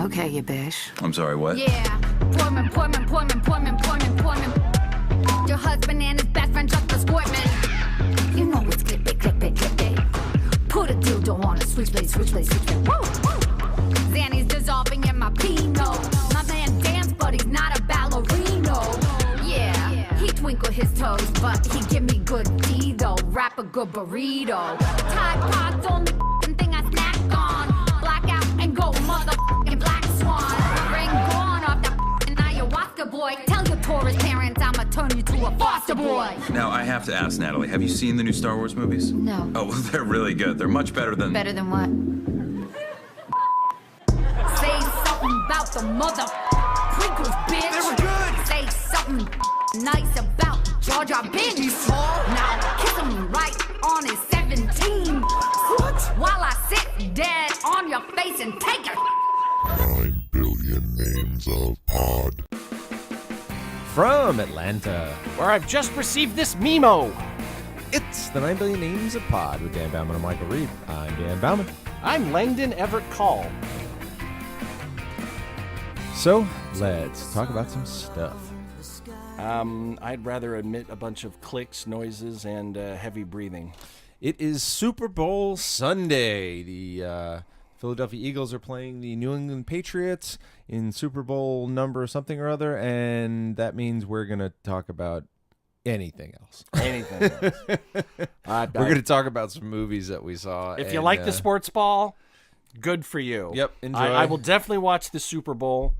Okay, you bitch. I'm sorry, what? Yeah, Portman. Your husband and his best friend just a sportman. You know it's clip it. Put a dildo on a switchblade. Woo, woo. Xanny's dissolving in my Pinot. My man dance, but he's not a ballerino. Yeah, he twinkle his toes, but he give me good D though. Wrap a good burrito. Tide Pod's only thing I snack on. Blackout and go motherfucking black swan. Ring gone off the ayahuasca boy. Tell your Taurus parents I'ma turn you to a foster boy. Now, I have to ask, Natalie, have you seen the new Star Wars movies? No. Oh, they're really good. They're much better than... Better than what? Say something about the mother prequels, bitch. They were good. Say something nice about Jar Jar Binks. He's small. Now kiss him right on his 17. What? While I sit dead on your face and take it. 9 billion names of pod. From Atlanta, where I've just received this memo. It's the 9 Billion Names of Pod with Dan Bauman and Michael Reed. I'm Dan Bauman. I'm Langdon Everett Call. So, let's talk about some stuff. I'd rather admit a bunch of clicks, noises, and heavy breathing. It is Super Bowl Sunday. The Philadelphia Eagles are playing the New England Patriots in Super Bowl number something or other, and that means we're going to talk about anything else. Anything else. We're going to talk about some movies that we saw. If you like the sports ball, good for you. Yep, enjoy. I will definitely watch the Super Bowl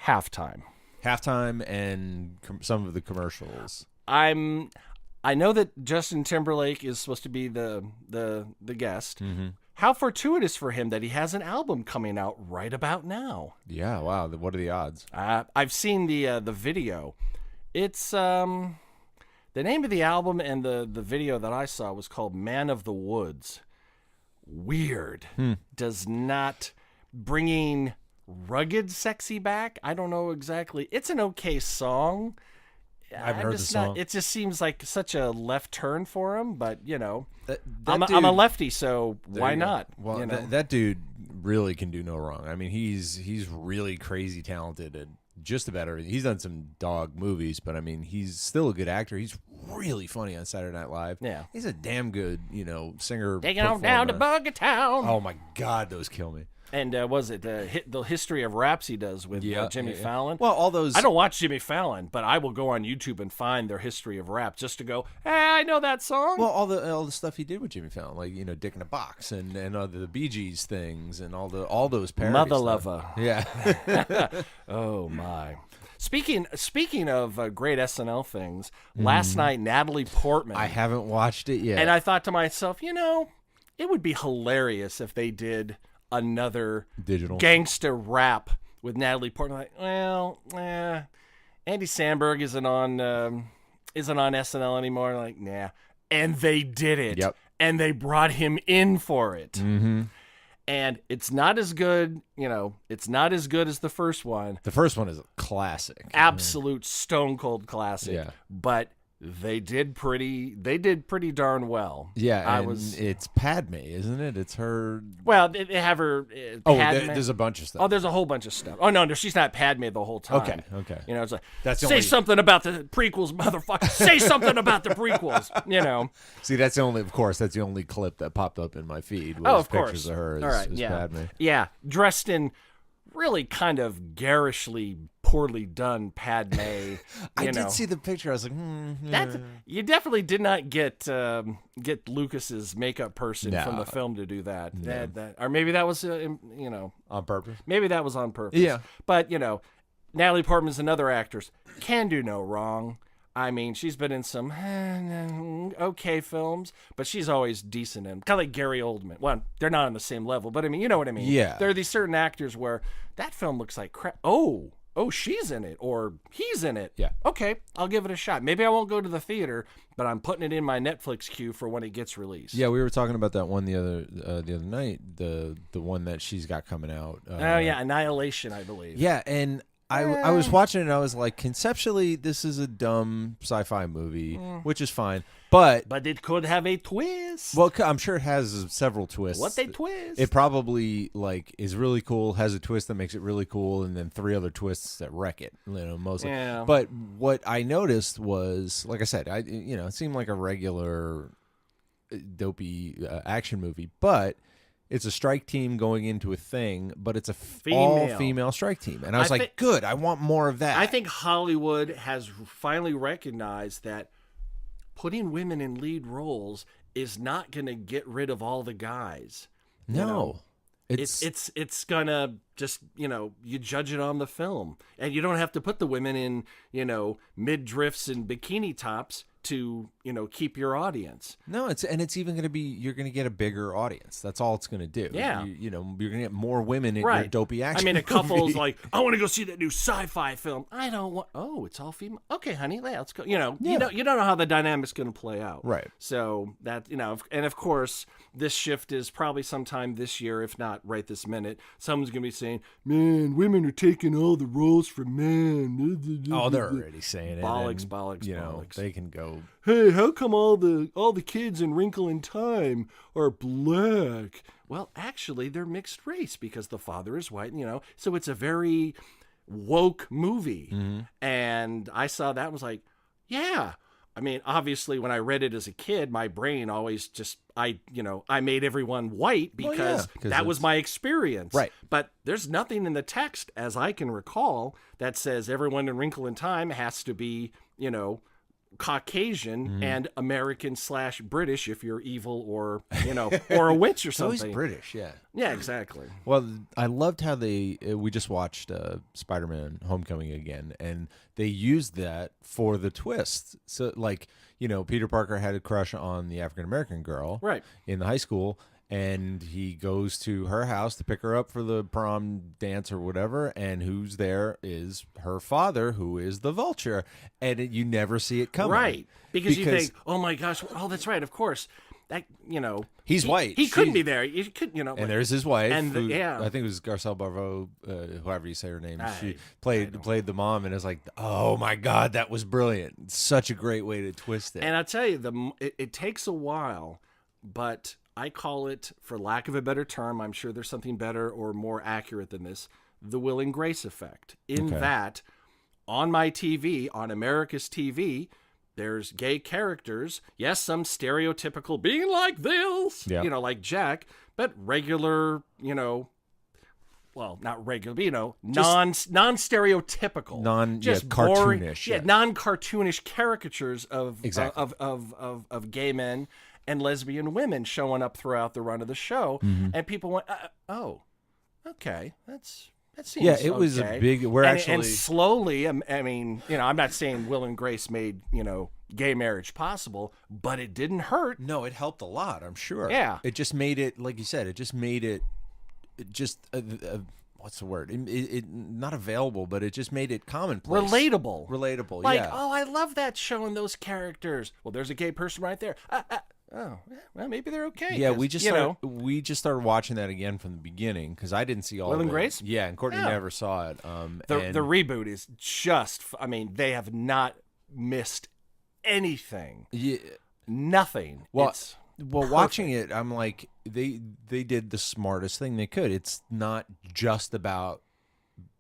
halftime. Halftime and some of the commercials. I know that Justin Timberlake is supposed to be the guest. Mm-hmm. How fortuitous for him that he has an album coming out right about now. Yeah, wow. What are the odds? I've seen the video. It's the name of the album and the video that I saw was called Man of the Woods. Weird. Does not bringing rugged sexy back. I don't know exactly. It's an okay song. I've heard the song. It just seems like such a left turn for him, but you know, I'm I'm a lefty, so why not? Well, you know? that dude really can do no wrong. I mean, he's really crazy talented and just about everything. He's done some dog movies, but I mean, he's still a good actor. He's really funny on Saturday Night Live. Yeah, he's a damn good, singer. Taking on down to Bugger Town. Oh my God, those kill me. And was it the history of raps he does with Jimmy Fallon? Well, all those. I don't watch Jimmy Fallon, but I will go on YouTube and find their history of rap just to go, I know that song. Well, all the stuff he did with Jimmy Fallon, like Dick in a Box and the Bee Gees things and all those parodies. Mother Lover. Yeah. Oh my. Speaking of great SNL things, last night Natalie Portman. I haven't watched it yet, and I thought to myself, it would be hilarious if they did another digital gangster rap with Natalie Portman. Like, Andy Samberg isn't on SNL anymore. Like, nah. And they did it. Yep. And they brought him in for it. Mm-hmm. And it's not as good, it's not as good as the first one. The first one is a classic. Absolute stone cold classic. Yeah. But they did pretty darn well. Yeah, it's Padme, isn't it? It's her. Well, they have her. Padme. There's a bunch of stuff. Oh, there's a whole bunch of stuff. Oh no, she's not Padme the whole time. Okay. It's like That's something about the prequels, motherfucker. Say something about the prequels. See, that's the only clip that popped up in my feed. Was of pictures course. of her as, All right, as Padme. Yeah, dressed in really kind of garishly poorly done Padme. I did see the picture. I was like, you definitely did not get Lucas's makeup person No. from the film to do that. No. Or maybe that was on purpose. Maybe that was on purpose. Yeah. But Natalie Portman's another actress. Can do no wrong. I mean, she's been in some okay films, but she's always decent in. Kind of like Gary Oldman. Well, they're not on the same level, but I mean, you know what I mean. Yeah. There are these certain actors where that film looks like crap. Oh, she's in it, or he's in it. Yeah. Okay, I'll give it a shot. Maybe I won't go to the theater, but I'm putting it in my Netflix queue for when it gets released. Yeah, we were talking about that one the other night. The one that she's got coming out. Oh yeah, Annihilation, I believe. Yeah, and I was watching it and I was like, conceptually, this is a dumb sci-fi movie, which is fine. But it could have a twist. well, I'm sure it has several twists. What they twist? It probably like is really cool, has a twist that makes it really cool, and then 3 other twists that wreck it. Mostly. Yeah. But what I noticed was, like I said, it seemed like a regular dopey action movie, but it's a strike team going into a thing, but it's a all-female strike team. And I was like, good, I want more of that. I think Hollywood has finally recognized that putting women in lead roles is not going to get rid of all the guys. No. You know? It's gonna just, you judge it on the film, and you don't have to put the women in, midriffs and bikini tops to, keep your audience. No, it's even going to be, you're going to get a bigger audience. That's all it's going to do. Yeah. You're going to get more women in Right. your dopey action I mean, a couple's movie. like, I want to go see that new sci-fi film. I don't want. Oh, it's all female. Okay, honey, let's go. You don't know how the dynamic's going to play out. Right. So that and of course, this shift is probably sometime this year, if not right this minute. Someone's going to be saying, "Man, women are taking all the roles from men." Oh, they're already saying it. Bollocks, and, bollocks. They can go. Hey, how come all the kids in Wrinkle in Time are black? Well, actually, they're mixed race because the father is white, so it's a very woke movie. Mm-hmm. And I saw that and was like, yeah. I mean, obviously, when I read it as a kid, my brain always just, I made everyone white because that was my experience. Right. But there's nothing in the text, as I can recall, that says everyone in Wrinkle in Time has to be, Caucasian and American/British if you're evil or or a witch or something. Always British, yeah. Yeah, exactly. Well, I loved how we just watched Spider-Man Homecoming again, and they used that for the twist. So, Peter Parker had a crush on the African-American girl Right. in the high school, and he goes to her house to pick her up for the prom dance or whatever, and who's there is her father, who is the Vulture, and you never see it coming. Right. Because you think, oh my gosh, that's right, of course. That, He's white. He couldn't be there. You could, And there's his wife, and who, yeah. I think it was Garcelle Barbeau, whoever you say her name. She I played the mom, and it's like, oh my god, that was brilliant! Such a great way to twist it. And I'll tell you, it takes a while, but I call it, for lack of a better term, I'm sure there's something better or more accurate than this, the Will and Grace effect. In that, on my TV, on America's TV, there's gay characters. Yes, some stereotypical being like this, like Jack, but regular, well, not regular, but, non-stereotypical, cartoonish, non-cartoonish caricatures of Exactly. of gay men and lesbian women showing up throughout the run of the show, and people went, "Oh, okay, that seems it was okay." a big. And slowly, I mean, I'm not saying Will and Grace made gay marriage possible, but it didn't hurt. No, it helped a lot. I'm sure. Yeah. It just made it, like you said, it just made it just what's the word? It not available, but it just made it commonplace. Relatable. Like, yeah. oh, I love that showing those characters. Well, there's a gay person right there. Oh, well, maybe they're okay. Yeah, 'cause, we just started watching that again from the beginning because I didn't see all Will of and it. Grace? Yeah, and Courtney Yeah. never saw it. The reboot is just, I mean, they have not missed anything. Yeah. Nothing. Well, It's watching it, I'm like, they did the smartest thing they could. It's not just about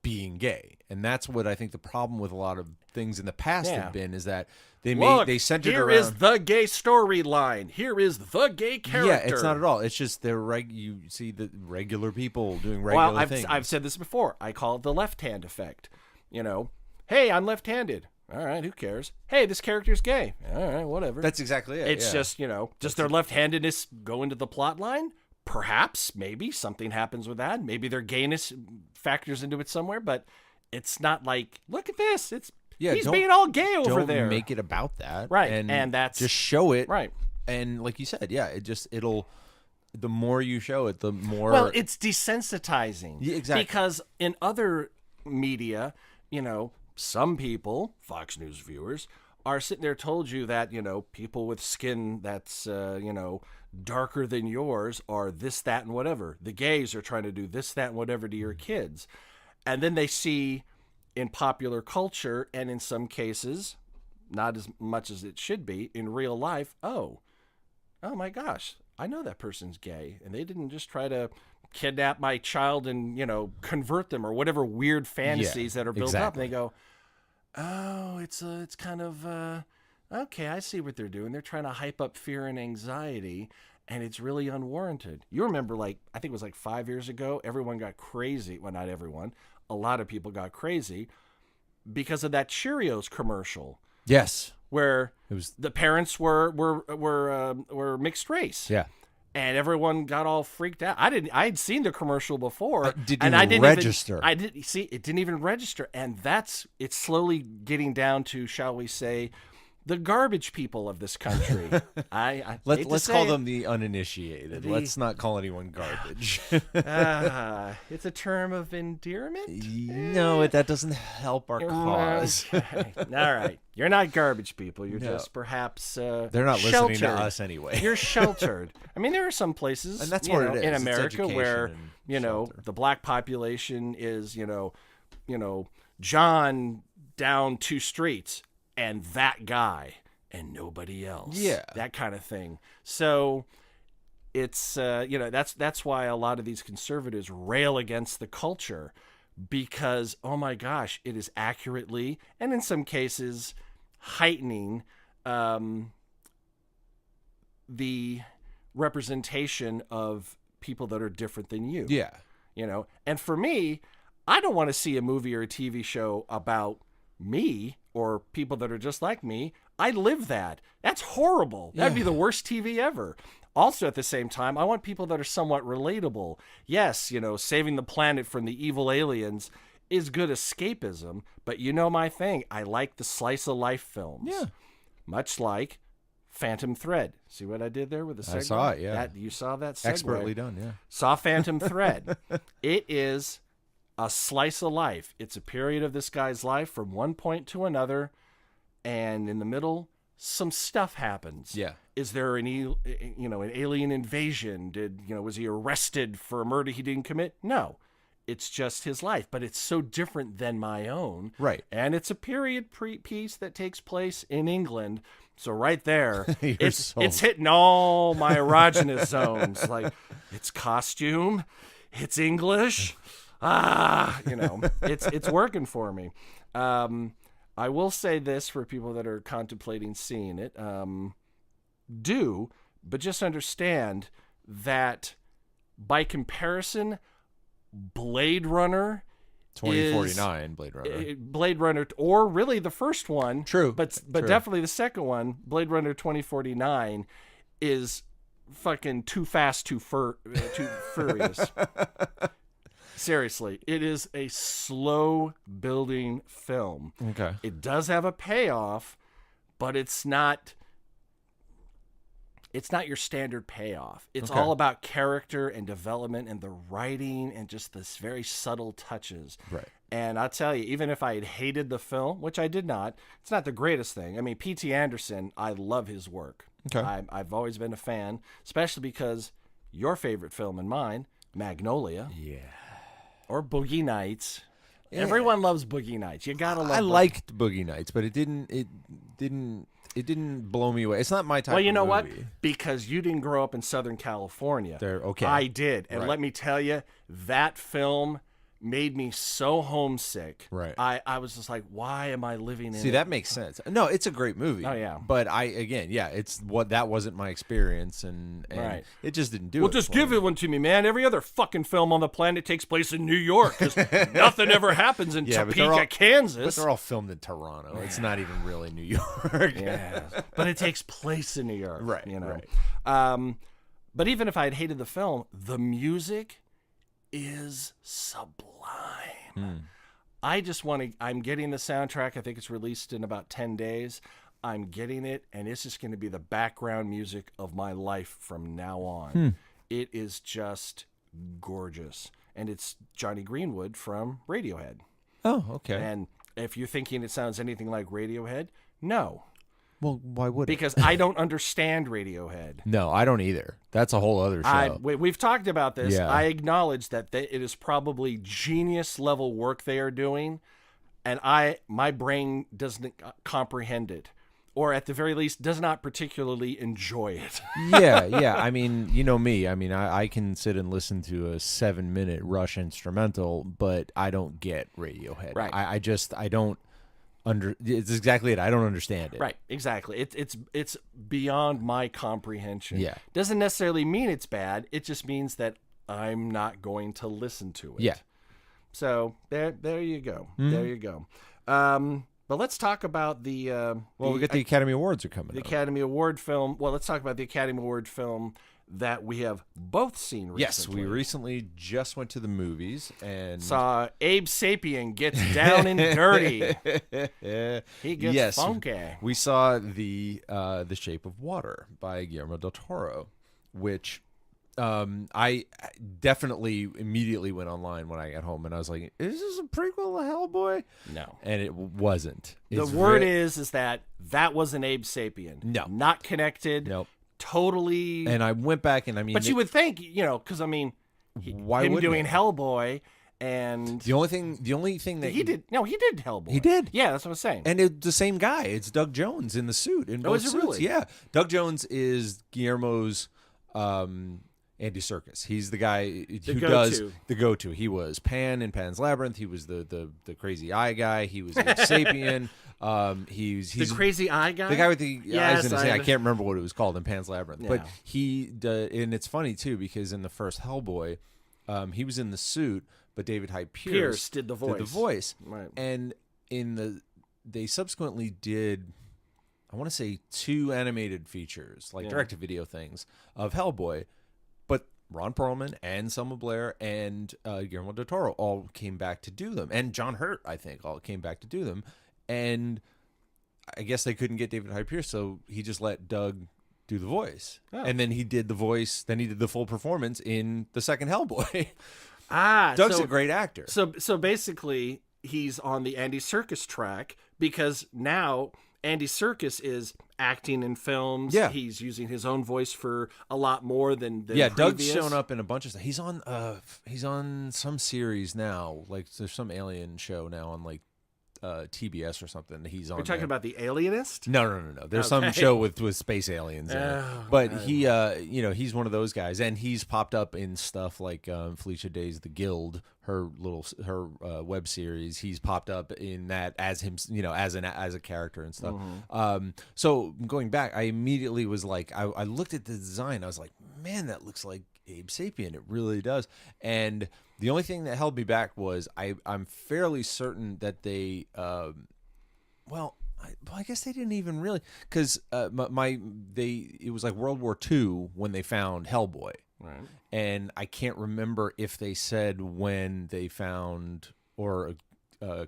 being gay, and that's what I think the problem with a lot of things in the past Yeah. have been is that they centered here around. is the gay storyline. Here is the gay character. Yeah, it's not at all. It's just you see the regular people doing regular Well, things. I've said this before. I call it the left hand effect. Hey, I'm left-handed. All right, who cares? Hey, this character's gay. All right, whatever. That's exactly it. It's yeah. just their left-handedness go into the plot line. Perhaps, maybe something happens with that. Maybe their gayness factors into it somewhere, but it's not like, look at this. He's being all gay over there. Don't make it about that. Right, And that's just show it. right. And like you said, yeah, the more you show it, the more. Well, it's desensitizing. Yeah, exactly. Because in other media, some people, Fox News viewers, are sitting there told you that, people with skin that's, darker than yours are this, that, and whatever. The gays are trying to do this, that, and whatever to your kids. And then they see in popular culture, and in some cases, not as much as it should be in real life. Oh my gosh, I know that person's gay, and they didn't just try to kidnap my child and, convert them or whatever weird fantasies that are built up. And they go, oh, it's kind of, okay, I see what they're doing. They're trying to hype up fear and anxiety, and it's really unwarranted. You remember, I think it was 5 years ago, everyone got crazy. Well, not everyone. A lot of people got crazy because of that Cheerios commercial. Yes. Where It was the parents were mixed race. yeah. And everyone got all freaked out. I had seen the commercial before. Didn't and even I didn't register. I didn't see it. Didn't even register. And it's slowly getting down to, shall we say, the garbage people of this country. Let's call them the uninitiated. Let's not call anyone garbage. It's a term of endearment. No, that doesn't help our cause. Okay. All right, you're not garbage people. You're No. just perhaps They're not sheltered. listening to us anyway. You're sheltered. I mean, there are some places, And that's what it is. in It's America education where and shelter. the black population is John down 2 streets and that guy and nobody else. Yeah. That kind of thing. So it's that's why a lot of these conservatives rail against the culture, because oh my gosh, it is accurately and in some cases heightening the representation of people that are different than you. Yeah. And for me, I don't want to see a movie or a TV show about me or people that are just like me. I live that. That's horrible. That'd be the worst TV ever. Also, at the same time, I want people that are somewhat relatable. Yes, saving the planet from the evil aliens is good escapism, but my thing. I like the slice of life films. Yeah. Much like Phantom Thread. See what I did there with the segue? I saw it, yeah. You saw that segue. Expertly done, yeah. Saw Phantom Thread. It is a slice of life. It's a period of this guy's life from one point to another, and in the middle, some stuff happens. Yeah. Is there an alien invasion? Was he arrested for a murder he didn't commit? No. It's just his life, but it's so different than my own. Right. And it's a period piece that takes place in England. So right there, it's hitting all my erogenous zones. Like, it's costume, it's English. It's working for me. I will say this for people that are contemplating seeing it. But just understand that by comparison, Blade Runner 2049 Blade Runner. Blade Runner, or really the first one. True. But True. definitely the second one, Blade Runner 2049, is fucking too fast, too furious. Seriously, it is a slow building film. Okay. It does have a payoff, but it's not your standard payoff. It's Okay. all about character and development and the writing and just this very subtle touches. Right. And I'll tell you, even if I had hated the film, which I did not, it's not the greatest thing. I mean, P.T. Anderson, I love his work. Okay. I've always been a fan, especially because your favorite film and mine, Magnolia. Yeah. Or Boogie Nights. Yeah. Everyone loves Boogie Nights. You gotta love. I liked Boogie Nights, but it didn't blow me away. It's not my type. Well, you know of what? movie. Because you didn't grow up in Southern California. Okay. I did, and Right. let me tell you, that film made me so homesick. Right. I was just like, why am I living in? See, it? that makes sense. No, it's a great movie. Oh, yeah. But that wasn't my experience, and Right. it just didn't do Well, it. just for give me. it one to me, man. Every other fucking film on the planet takes place in New York, because nothing ever happens in Yeah, but Topeka, But Kansas. they're all filmed in Toronto. It's not even really New York. Yeah, but it takes place in New York. Right, You know. right. But even if I had hated the film, the music is sublime. I just want to. I'm getting the soundtrack. I think it's released in about 10 days. I'm getting it, and it's just going to be the background music of my life from now on. It is just gorgeous, and it's Johnny Greenwood from Radiohead. Oh, okay. And if you're thinking it sounds anything like Radiohead, no. Well, why would it? Because I don't understand Radiohead. No, I don't either. That's a whole other show. We've talked about this. Yeah. I acknowledge that it is probably genius level work they are doing, and my brain doesn't comprehend it, or at the very least does not particularly enjoy it. yeah. I mean, you know me. I mean, I can sit and listen to a 7-minute Rush instrumental, but I don't get Radiohead. Right. I don't it's exactly it. I don't understand it. Right, exactly. It's beyond my comprehension. Yeah. Doesn't necessarily mean it's bad. It just means that I'm not going to listen to it. Yeah. So there you go. Mm-hmm. There you go. But let's talk about We got the Academy Awards are coming the up. Academy Award film. Well, let's talk about the Academy Award film that we have both seen recently. Yes, we recently just went to the movies and saw Abe Sapien gets down and dirty. He gets funky. We saw the Shape of Water by Guillermo del Toro, which I definitely immediately went online when I got home and I was like, "Is this a prequel to Hellboy?" No. And it wasn't. The word is that wasn't Abe Sapien. No. Not connected. Nope. Totally. And I went back and I mean, But you would think, because I mean, why him wouldn't doing it? Hellboy and The only thing that he did Hellboy. He did. Yeah, that's what I'm saying. And it's the same guy. It's Doug Jones in the suit. In both is it suits. really? Yeah. Doug Jones is Guillermo's Andy Serkis. He's the guy who does the go-to. He was Pan in Pan's Labyrinth. He was the crazy eye guy. He was Abe Sapien. He's the crazy eye guy? the guy with the Yes, eyes in his head. I can't remember what it was called in Pan's Labyrinth. Yeah. But and it's funny too because in the first Hellboy, he was in the suit, but David Hyde Pierce did the voice. Right. And they subsequently did, I want to say, 2 animated features, like direct-to-video things of Hellboy, but Ron Perlman and Selma Blair and Guillermo del Toro all came back to do them, and John Hurt, I think, all came back to do them, and I guess they couldn't get David Hyde Pierce, so he just let Doug do the voice, and then he did the voice, then he did the full performance in the second Hellboy. Doug's a great actor. So basically, he's on the Andy Serkis track because now Andy Serkis is acting in films. Yeah. He's using his own voice for a lot more than Doug's previous. shown up in a bunch of stuff. He's on some series now, like there's some alien show now on like TBS or something. He's on. You're talking about The Alienist? No. There's some show with space aliens in it. But he, he's one of those guys, and he's popped up in stuff like Felicia Day's The Guild, her web series. He's popped up in that as him, as a character and stuff. Mm-hmm. So going back, I immediately was like, I looked at the design. I was like, man, that looks like Abe Sapien. It really does. And the only thing that held me back was I'm fairly certain that they, I guess they didn't even really, because it was like World War II when they found Hellboy, Right. and I can't remember if they said when they found or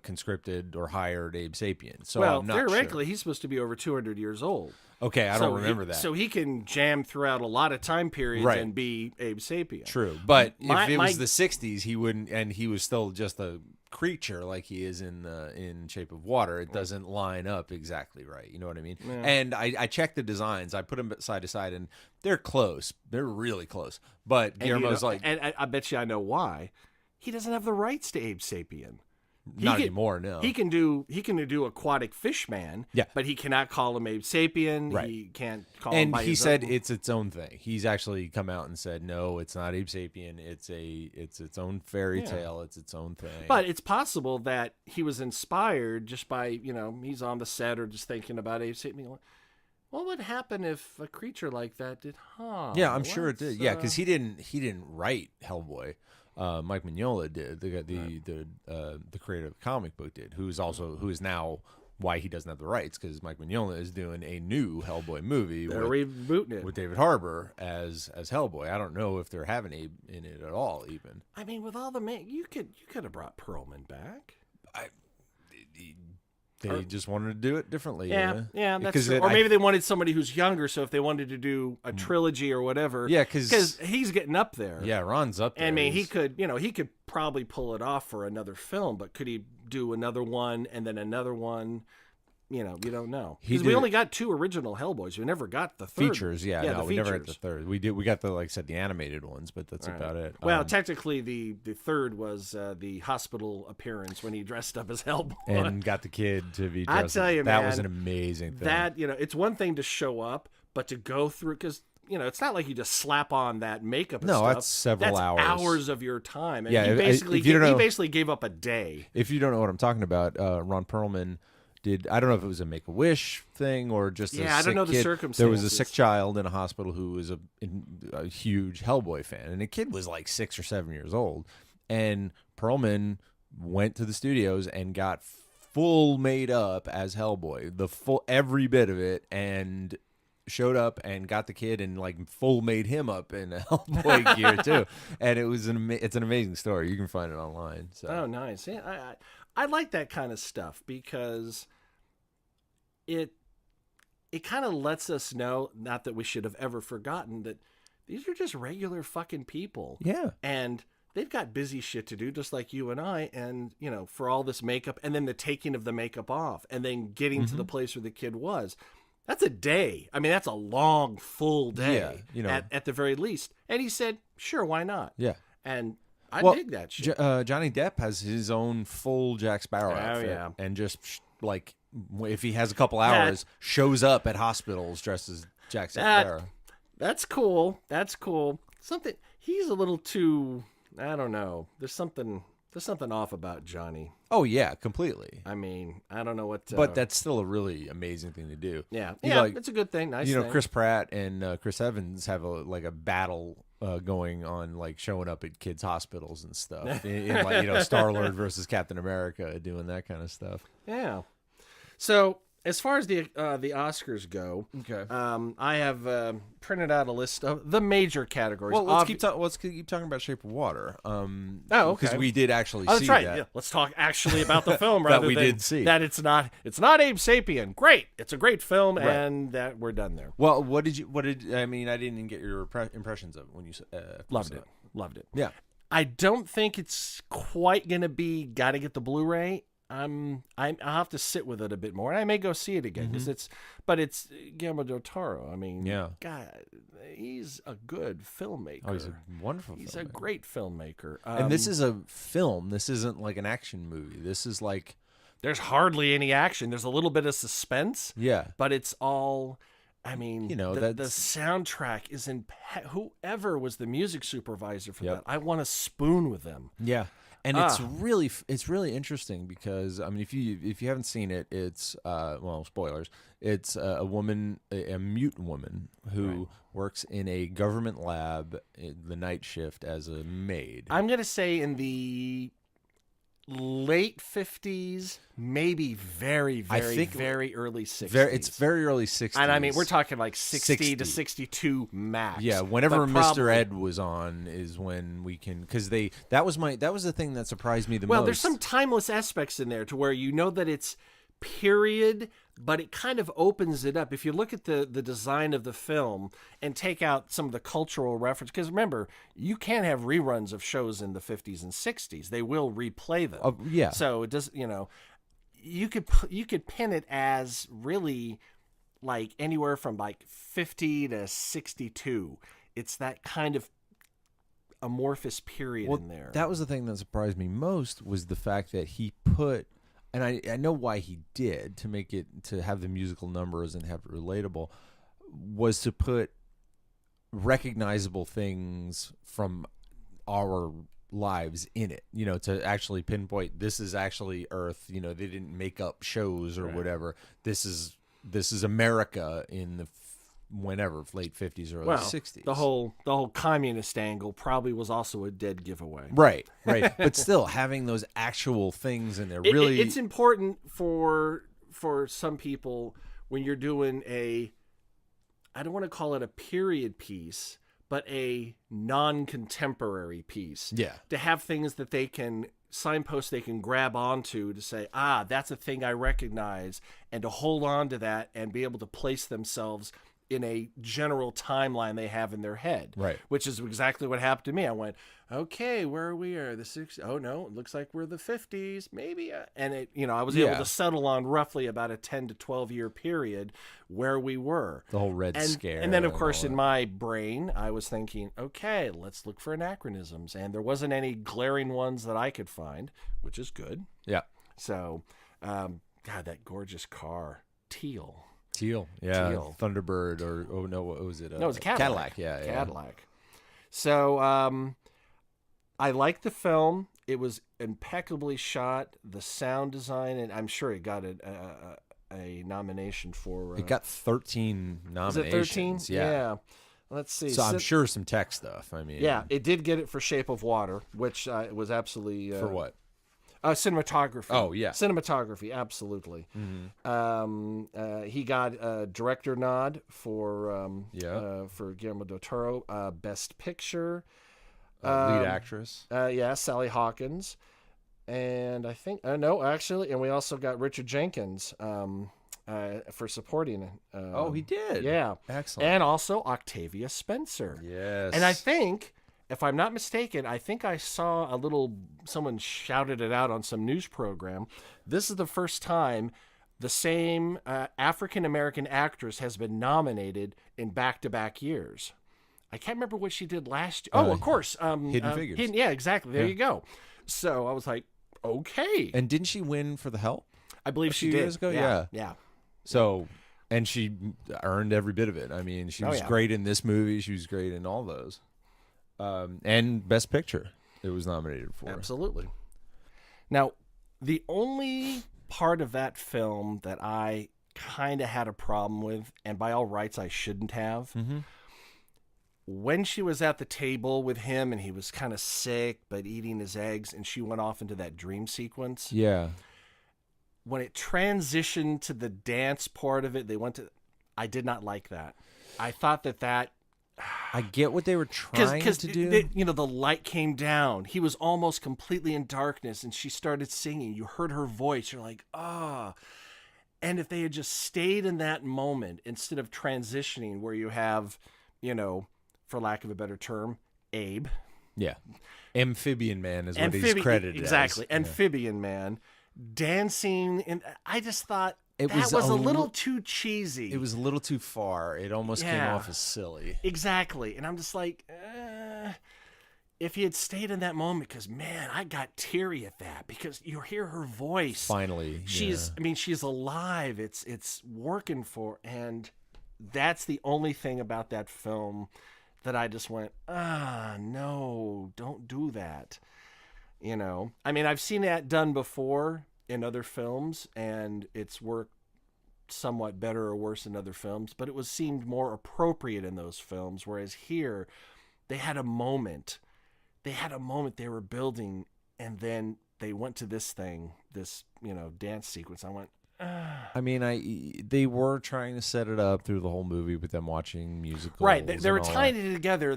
conscripted or hired Abe Sapien. So I'm not theoretically, sure. He's supposed to be over 200 years old. Okay, I don't remember that. So he can jam throughout a lot of time periods Right. and be Abe Sapien. True, but My- if it my- was the '60s, he wouldn't, and he was still just a creature like he is in Shape of Water. It doesn't line up exactly right. You know what I mean? Yeah. And I checked the designs. I put them side to side, and they're close. They're really close. But And you Guillermo's know- like, and I bet you I know why. He doesn't have the rights to Abe Sapien. not anymore. No, He can do Aquatic Fish Man, Yeah. but he cannot call him Abe Sapien. Right. He can't call him and by he his said own. it's its own thing. He's actually come out and said, no, it's not Abe Sapien. It's its own fairy tale. It's its own thing. But it's possible that he was inspired just by, he's on the set or just thinking about Abe Sapien. What would happen if a creature like that did? yeah, I'm sure it let's, did. Yeah, because he didn't write Hellboy. Mike Mignola did. The creator of the comic book did. Who is now why he doesn't have the rights, because Mike Mignola is doing a new Hellboy movie They're rebooting it. with David Harbour as Hellboy. I don't know if they're having Abe in it at all. Even I mean, with all the you could have brought Perlman back. they just wanted to do it differently. Yeah, that's Because true. Or maybe they wanted somebody who's younger, so if they wanted to do a trilogy or whatever. Yeah, 'cause he's getting up there. yeah, Ron's up there. I mean, he He's- could probably pull it off for another film, but could he do another one and then another one? you don't know. He Because we did- only got 2 original Hellboys. We never got the third. features. Yeah, the no, we never had the features. third. We got the, like I said, the animated ones, but that's about it. Well, technically, the third was the hospital appearance when he dressed up as Hellboy. and got the kid to be I dressed. tell you, that man, was an amazing thing. That, it's one thing to show up, but to go through, because, it's not like you just slap on that makeup and No, stuff. that's several hours. hours of your time. And Yeah, he if basically, you don't he know- basically gave up a day. If you don't know what I'm talking about, Ron Perlman did. I don't know if it was a Make-A-Wish thing or just Yeah, a I don't sick know the kid. There was a circumstances. sick child in a hospital who was a huge Hellboy fan, and the kid was like 6 or 7 years old. And Perlman went to the studios and got full made up as Hellboy, every bit of it, and showed up and got the kid and like full made him up in Hellboy gear too. And it was it's an amazing story. You can find it online. So. Oh, nice. Yeah, I like that kind of stuff because it kind of lets us know, not that we should have ever forgotten, that these are just regular fucking people. Yeah. And they've got busy shit to do, just like you and I. And, for all this makeup and then the taking of the makeup off and then getting to the place where the kid was. That's a day. I mean, that's a long, full day at the very least. And he said, sure, why not? Yeah. And I Well, dig that shit. Johnny Depp has his own full Jack Sparrow outfit. yeah. And just like if he has a couple hours, shows up at hospitals dressed as Jack Sparrow. That's cool. That's cool. He's a little too, I don't know. There's something off about Johnny. Oh yeah, completely. I mean, I don't know what. But that's still a really amazing thing to do. Yeah, Like, it's a good thing. Nice. thing. Chris Pratt and Chris Evans have a battle going on, like showing up at kids' hospitals and stuff. in like Star-Lord versus Captain America, doing that kind of stuff. Yeah. So as far as the Oscars go, Okay. I have printed out a list of the major categories. Well, let's keep talking about Shape of Water. okay. Because we did actually Oh, see that's right. that. Yeah, let's talk actually about the film That rather we than did see. that it's not Abe Sapien. Great, it's a great film, Right. and that we're done there. Well, I didn't even get your impressions of it when you Loved saw it. Loved it. Yeah. I don't think it's quite gonna be. Got to get the Blu-ray. I'll have to sit with it a bit more, and I may go see it again because it's Guillermo del Toro. I mean, Yeah. God, he's a good filmmaker. Oh, he's a wonderful He's a filmmaker. great filmmaker. And this is a film. This isn't like an action movie. This is like, there's hardly any action. There's a little bit of suspense. yeah. But it's all, I mean, the that's- soundtrack is whoever was the music supervisor for Yep. that, I want to spoon with them. Yeah. And it's really interesting because I mean if you haven't seen it, it's spoilers. It's a woman, a mute woman who works in a government lab in the night shift as a maid. I'm going to say in the late 50s, maybe very, very, think very early 60s. It's very early 60s. And I mean, we're talking like 60 to 60. 62 max. Yeah, whenever But Mr. probably- Ed was on is when we can, because that was the thing that surprised me the most. Well, there's some timeless aspects in there to where you know that it's period, but it kind of opens it up. If you look at the design of the film and take out some of the cultural reference, because remember, you can't have reruns of shows in the 50s and 60s. They will replay them. yeah. So it does, you could pin it as really like anywhere from like 50 to 62. It's that kind of amorphous period in there. That was the thing that surprised me most was the fact that he put, and I know why he did to make it, to have the musical numbers and have it relatable, was to put recognizable things from our lives in it, to actually pinpoint this is actually Earth. They didn't make up shows or whatever. This is America in the whenever late 50s or early 60s. The whole communist angle probably was also a dead giveaway. Right. But still, having those actual things in there really... It's important for some people when you're doing I don't want to call it a period piece, but a non-contemporary piece. Yeah. To have things that they can signpost, they can grab onto to say, that's a thing I recognize, and to hold on to that and be able to place themselves in a general timeline they have in their head. Right. Which is exactly what happened to me. I went, okay, where are we? Are the 60s? Oh no, it looks like we're the 50s, maybe. And it, I was able Yeah. to settle on roughly about a 10 to 12 year period where we were. The whole Red And, Scare. and then, of and course, all in that. my brain, I was thinking, okay, let's look for anachronisms. And there wasn't any glaring ones that I could find, which is good. Yeah. So, God, that gorgeous car, teal. Teal. Yeah. Teal. Thunderbird or, oh no, what was it? No, it was a Cadillac. Yeah. Cadillac. So, I liked the film. It was impeccably shot. The sound design, and I'm sure it got a nomination for. It got 13 was nominations. it 13? Yeah. Let's see. So I'm sure some tech stuff. I mean, Yeah, it did get it for Shape of Water, which was absolutely for what? Cinematography. Oh, yeah. Cinematography, absolutely. He got a director nod for Guillermo del Toro. Best Picture. Lead actress. Yeah, Sally Hawkins. And I think, no, actually, and we also got Richard Jenkins for supporting. Oh, he did. Yeah. Excellent. And also Octavia Spencer. Yes. And I think, if I'm not mistaken, I think I saw someone shouted it out on some news program. This is the first time the same African-American actress has been nominated in back-to-back years. I can't remember what she did last year. Oh, of course. Hidden Figures. Yeah, exactly. There you go. So I was like, okay. And didn't she win for The Help? I believe a she few did. years ago? Yeah. So, and she earned every bit of it. I mean, she was yeah. great in this movie. She was great in all those. And Best Picture, it was nominated for. Absolutely. Now, the only part of that film that I kind of had a problem with, and by all rights I shouldn't have, when she was at the table with him and he was kind of sick but eating his eggs and she went off into that dream sequence, Yeah. when it transitioned to the dance part of it, I did not like that. I thought that I get what they were trying to do. the light came down. He was almost completely in darkness, and she started singing. You heard her voice. You're like, ah. And if they had just stayed in that moment instead of transitioning, where you have, for lack of a better term, Abe. Yeah. Amphibian Man is what he's credited exactly. as. Amphibian Man dancing, and I just thought It that was was a a little li- too cheesy. It was a little too far. It almost came Yeah. off as silly. Exactly. And I'm just like, if he had stayed in that moment, because, man, I got teary at that, because you hear her voice. Finally. She's alive. It's working for, and that's the only thing about that film that I just went, no, don't do that. I've seen that done before in other films, and it's worked somewhat better or worse in other films, but it seemed more appropriate in those films, whereas here they had a moment they were building, and then they went to this dance sequence. I went, I mean, they were trying to set it up through the whole movie with them watching musicals. right, they were and all tying that. it together.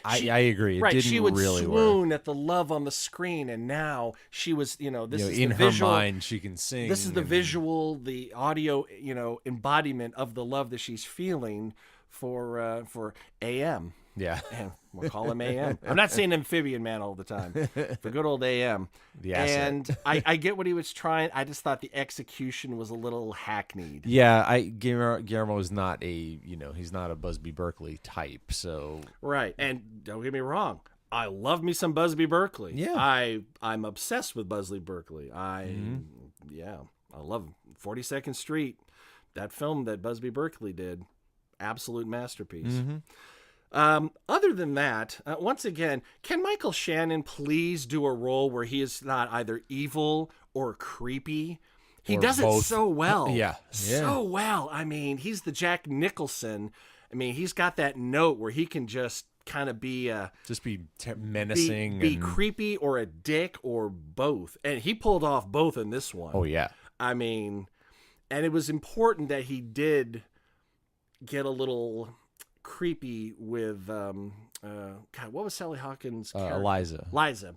I agree. It right, didn't she would really swoon work. at the love on the screen, and now she was, this is In the her visual, mind, she can sing. this is the and- visual, the audio, embodiment of the love that she's feeling for AM. Yeah. And we'll call him AM. I'm not saying Amphibian Man all the time. For good old AM. The asset. And I get what he was trying. I just thought the execution was a little hackneyed. Yeah, Guillermo is not he's not a Busby Berkeley type, so Right. And don't get me wrong, I love me some Busby Berkeley. Yeah. I'm obsessed with Busby Berkeley. I love 42nd Street. That film that Busby Berkeley did, absolute masterpiece. Other than that, once again, can Michael Shannon please do a role where he is not either evil or creepy? He Or does both. it so well. Yeah. So well. I mean, he's the Jack Nicholson. I mean, he's got that note where he can just kind of be just be menacing be and creepy or a dick or both. And he pulled off both in this one. oh yeah. I mean, and it was important that he did get a little creepy with God, what was Sally Hawkins' character? Eliza.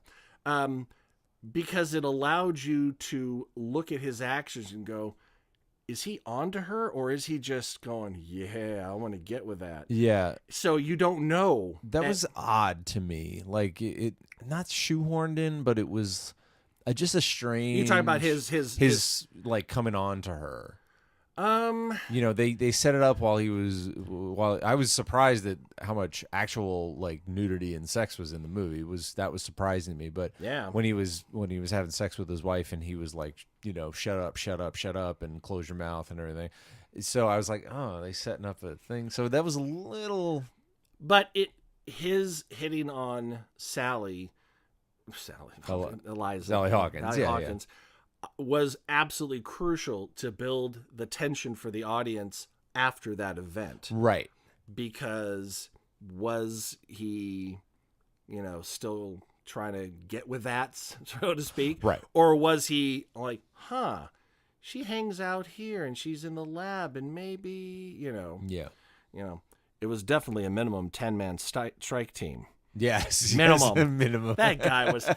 Because it allowed you to look at his actions and go, is he onto her or is he just going, yeah, I want to get with that? Yeah, So you don't know. that And- was odd to me. Like it not shoehorned in, but it was just a strange. You talking about his like coming on to her. um You know, they set it up while I was surprised at how much actual like nudity and sex was in the movie. That was surprising to me. But Yeah. when he was having sex with his wife and he was like, you know, shut up and close your mouth and everything. So I was like, oh, they setting up a thing. So that was a little. but his hitting on Eliza Sally Hawkins, yeah. Hawkins was absolutely crucial to build the tension for the audience after that event. Right. Because was he, you know, still trying to get with that, so to speak? Right. Or was he like, she hangs out here and she's in the lab and maybe, you know, it was definitely a minimum 10-man strike team. Yes. Minimum. Yes, minimum. That guy was,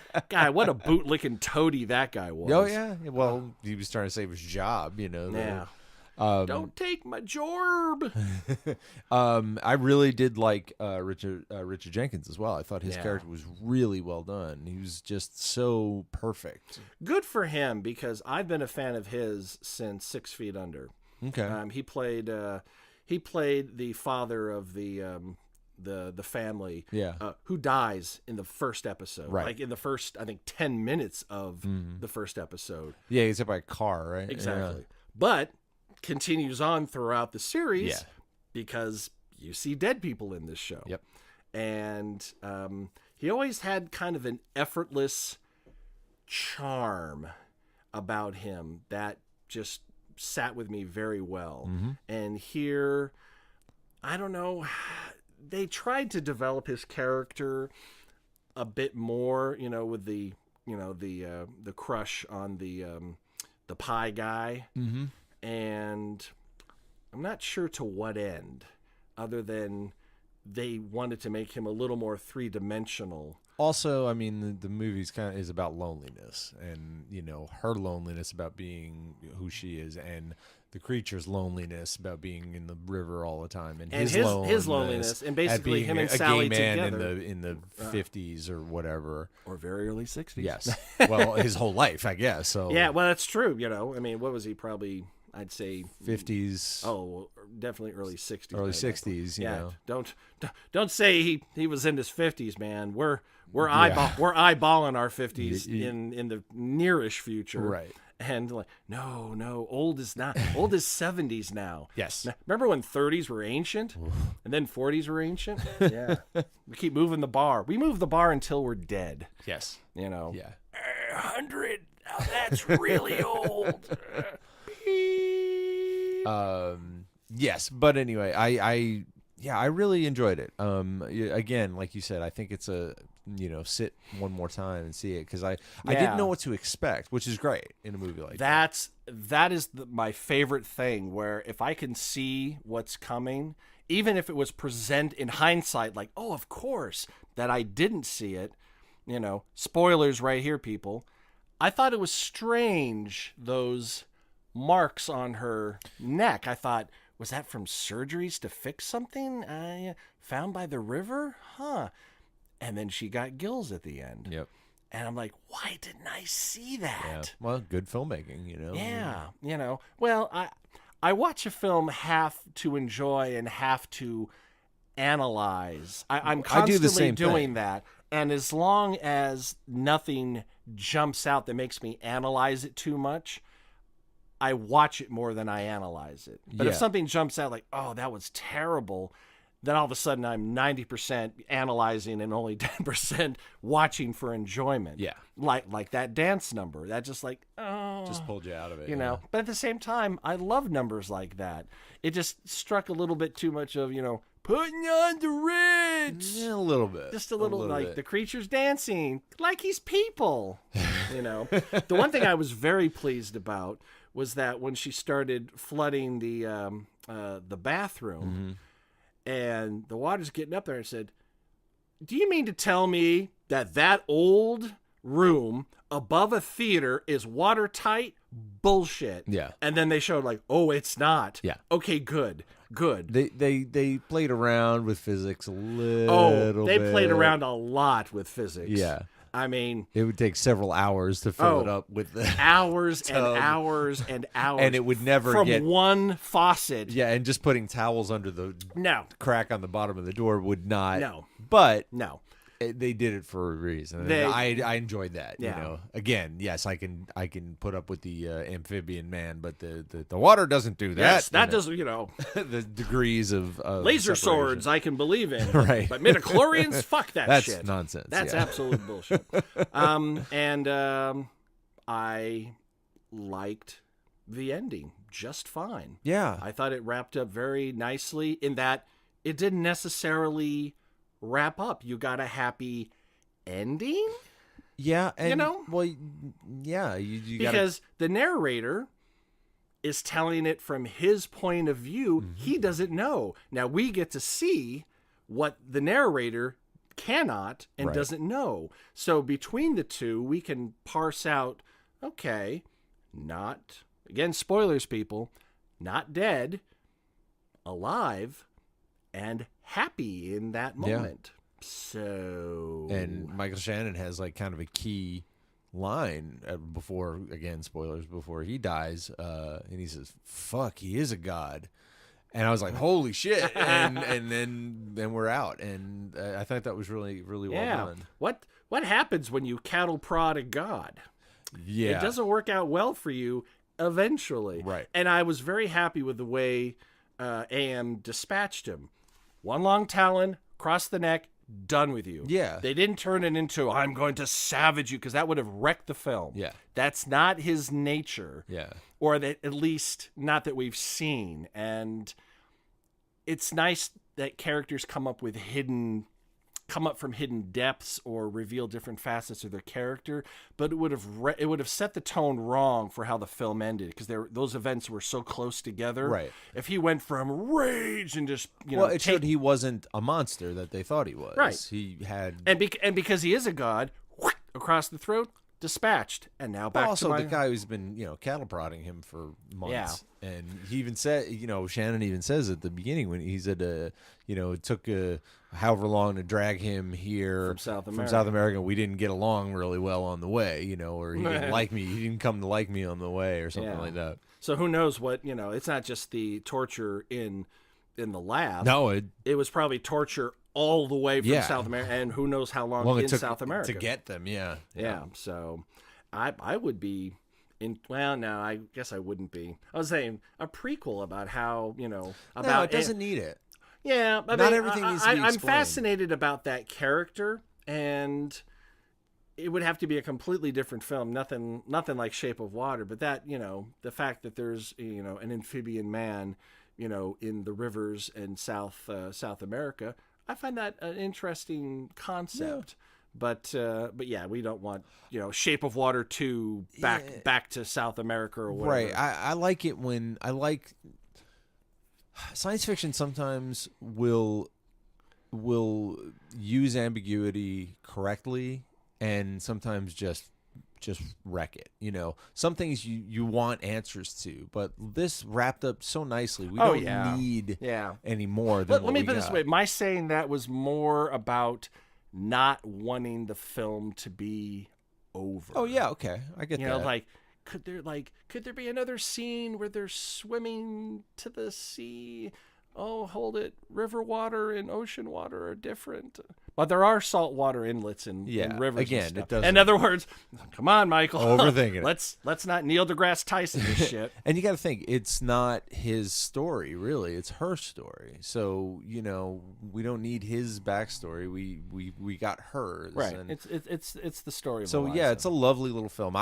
what a boot-licking toady that guy was. Oh, yeah. Well, he was trying to save his job, you know. Yeah. Don't take my jorb. I really did like Richard Jenkins as well. I thought his Yeah. character was really well done. He was just so perfect. Good for him, because I've been a fan of his since 6 Feet Under. Okay. He played the father of the family, Yeah. who dies in the first episode, Right. like in the first, I think, 10 minutes of the first episode. Yeah, he's hit by a car, right? Exactly. But continues on throughout the series Yeah. because you see dead people in this show. Yep. And he always had kind of an effortless charm about him that just sat with me very well. Mm-hmm. And here, I don't know, they tried to develop his character a bit more, you know, with the crush on the pie guy. Mm-hmm. And I'm not sure to what end, other than they wanted to make him a little more three-dimensional. Also, I mean, the movie's kind of is about loneliness, and you know, her loneliness about being who she is, and the creature's loneliness about being in the river all the time, and his loneliness, and basically at being him and a Sally gay man together. in the 50s or whatever. Or very early 60s. Yes. Well, his whole life, I guess. So Yeah, well, that's true, you know. I mean, what was he? Probably, I'd say 50s. Oh, well, definitely early 60s. Early by that point. 60s, you know. Don't say he was in his 50s, man. We're eyeballing our 50s in the nearish future. Right. And like, no, old is not. Old is 70s now. Yes. Remember when 30s were ancient and then 40s were ancient? Yeah. We keep moving the bar. We move the bar until we're dead. Yes. You know. Yeah. 100. Now that's really old. Yes, but anyway, I really enjoyed it. Again, like you said, I think it's sit one more time and see it, because I didn't know what to expect, which is great in a movie like that. That is my favorite thing, where if I can see what's coming, even if it was present in hindsight, like, oh, of course, that I didn't see it, you know, spoilers right here, people. I thought it was strange, those marks on her neck. I thought, was that from surgeries to fix something found by the river? Huh. And then she got gills at the end. Yep. And I'm like, why didn't I see that? Yeah. Well, good filmmaking, you know. Yeah, you know. Well, I watch a film half to enjoy and half to analyze. I'm I do the constantly same doing thing. that. And as long as nothing jumps out that makes me analyze it too much, I watch it more than I analyze it. But if Yeah. something jumps out like, oh, that was terrible, then all of a sudden I'm 90% analyzing and only 10% watching for enjoyment. Yeah. Like that dance number. That just like, oh. Just pulled you out of it. You know, but at the same time, I love numbers like that. It just struck a little bit too much of, you know, putting on the Ritz. Yeah, a little bit. Just a little like bit. the creature's dancing like he's people. You know, the one thing I was very pleased about was that when she started flooding the bathroom, and the water's getting up there, and said, "Do you mean to tell me that old room above a theater is watertight? bullshit. Yeah. And then they showed like, oh, it's not. Yeah. Okay, good. They played around with physics a little Oh, they bit. played around a lot with physics. Yeah. I mean, It would take several hours to fill it up with the hours and tub. hours and hours. And it would never from get one faucet. Yeah, and just putting towels under the No. crack on the bottom of the door would not. No. But No. they did it for a reason. And They- I enjoyed that. Yeah. You know, again, yes, I can put up with the amphibian man, but the water doesn't do that. Yes, that And doesn't, you know, the degrees of laser separation. swords I can believe in. Right. But midichlorians, fuck that That's shit. nonsense. That's yeah. absolute bullshit. I liked the ending just fine. Yeah. I thought it wrapped up very nicely in that it didn't necessarily wrap up. You got a happy ending Yeah, and know? well, yeah, you got because the narrator is telling it from his point of view. Mm-hmm. He doesn't know. Now we get to see what the narrator cannot and Right. doesn't know. So between the two, we can parse out, okay, not, again, spoilers, people, not dead, alive, and happy in that Yeah. moment. So And Michael Shannon has like kind of a key line before, again, spoilers, before he dies, and he says, "Fuck, he is a god." And I was like, "Holy shit!" And then we're out, and I thought that was really well yeah, done. what happens when you cattle prod a god? Yeah, It doesn't work out well for you eventually. Right. And I was very happy with the way AM dispatched him. One long talon, across the neck, done with you. Yeah. They didn't turn it into, I'm going to savage you, because that would have wrecked the film. Yeah. That's not his nature. Yeah, Or that, at least not that we've seen. And it's nice that characters come up from hidden depths or reveal different facets of their character, but it would have set the tone wrong for how the film ended, because those events were so close together. Right. If he went from rage and just it showed he wasn't a monster that they thought he was. Right. He had. and because he is a god, across the throat, dispatched, and now back also to my the guy who's been cattle prodding him for months, and he even said, Shannon even says at the beginning when he said, it took however long to drag him here From South South America. We didn't get along really well on the way, or he didn't like me. He didn't come to like me on the way, or something Yeah. like that. So who knows what, it's not just the torture in the lab. No, It was probably torture all the way from Yeah. South America, and who knows how long it in took South America to get them. Yeah, Yeah, so I would be in. Well, no, I guess I wouldn't be. I was saying a prequel about how about No, it doesn't need it. Yeah, I Not mean, everything needs to be I'm explained. fascinated about that character, and it would have to be a completely different film. Nothing like Shape of Water, but that the fact that there's an amphibian man in the rivers in South America, I find that an interesting concept. But yeah, we don't want Shape of Water 2 back to South America or whatever. Right. I like it when science fiction sometimes will use ambiguity correctly and sometimes just wreck it. Some things you want answers to, but this wrapped up so nicely. We don't need any more than Let me what put we it this got. way. My saying that was more about not wanting the film to be over. Oh yeah, okay. I get that. Like could there be another scene where they're swimming to the sea? Oh, hold it. River water and ocean water are different. But there are saltwater inlets in rivers. again, and stuff. it doesn't- In other words, come on, Michael. Overthinking it. Let's not Neil deGrasse Tyson this shit. And you got to think, it's not his story, really. It's her story. So we don't need his backstory. We got hers. Right. And It's the story of so Eliza. yeah, it's a lovely little film.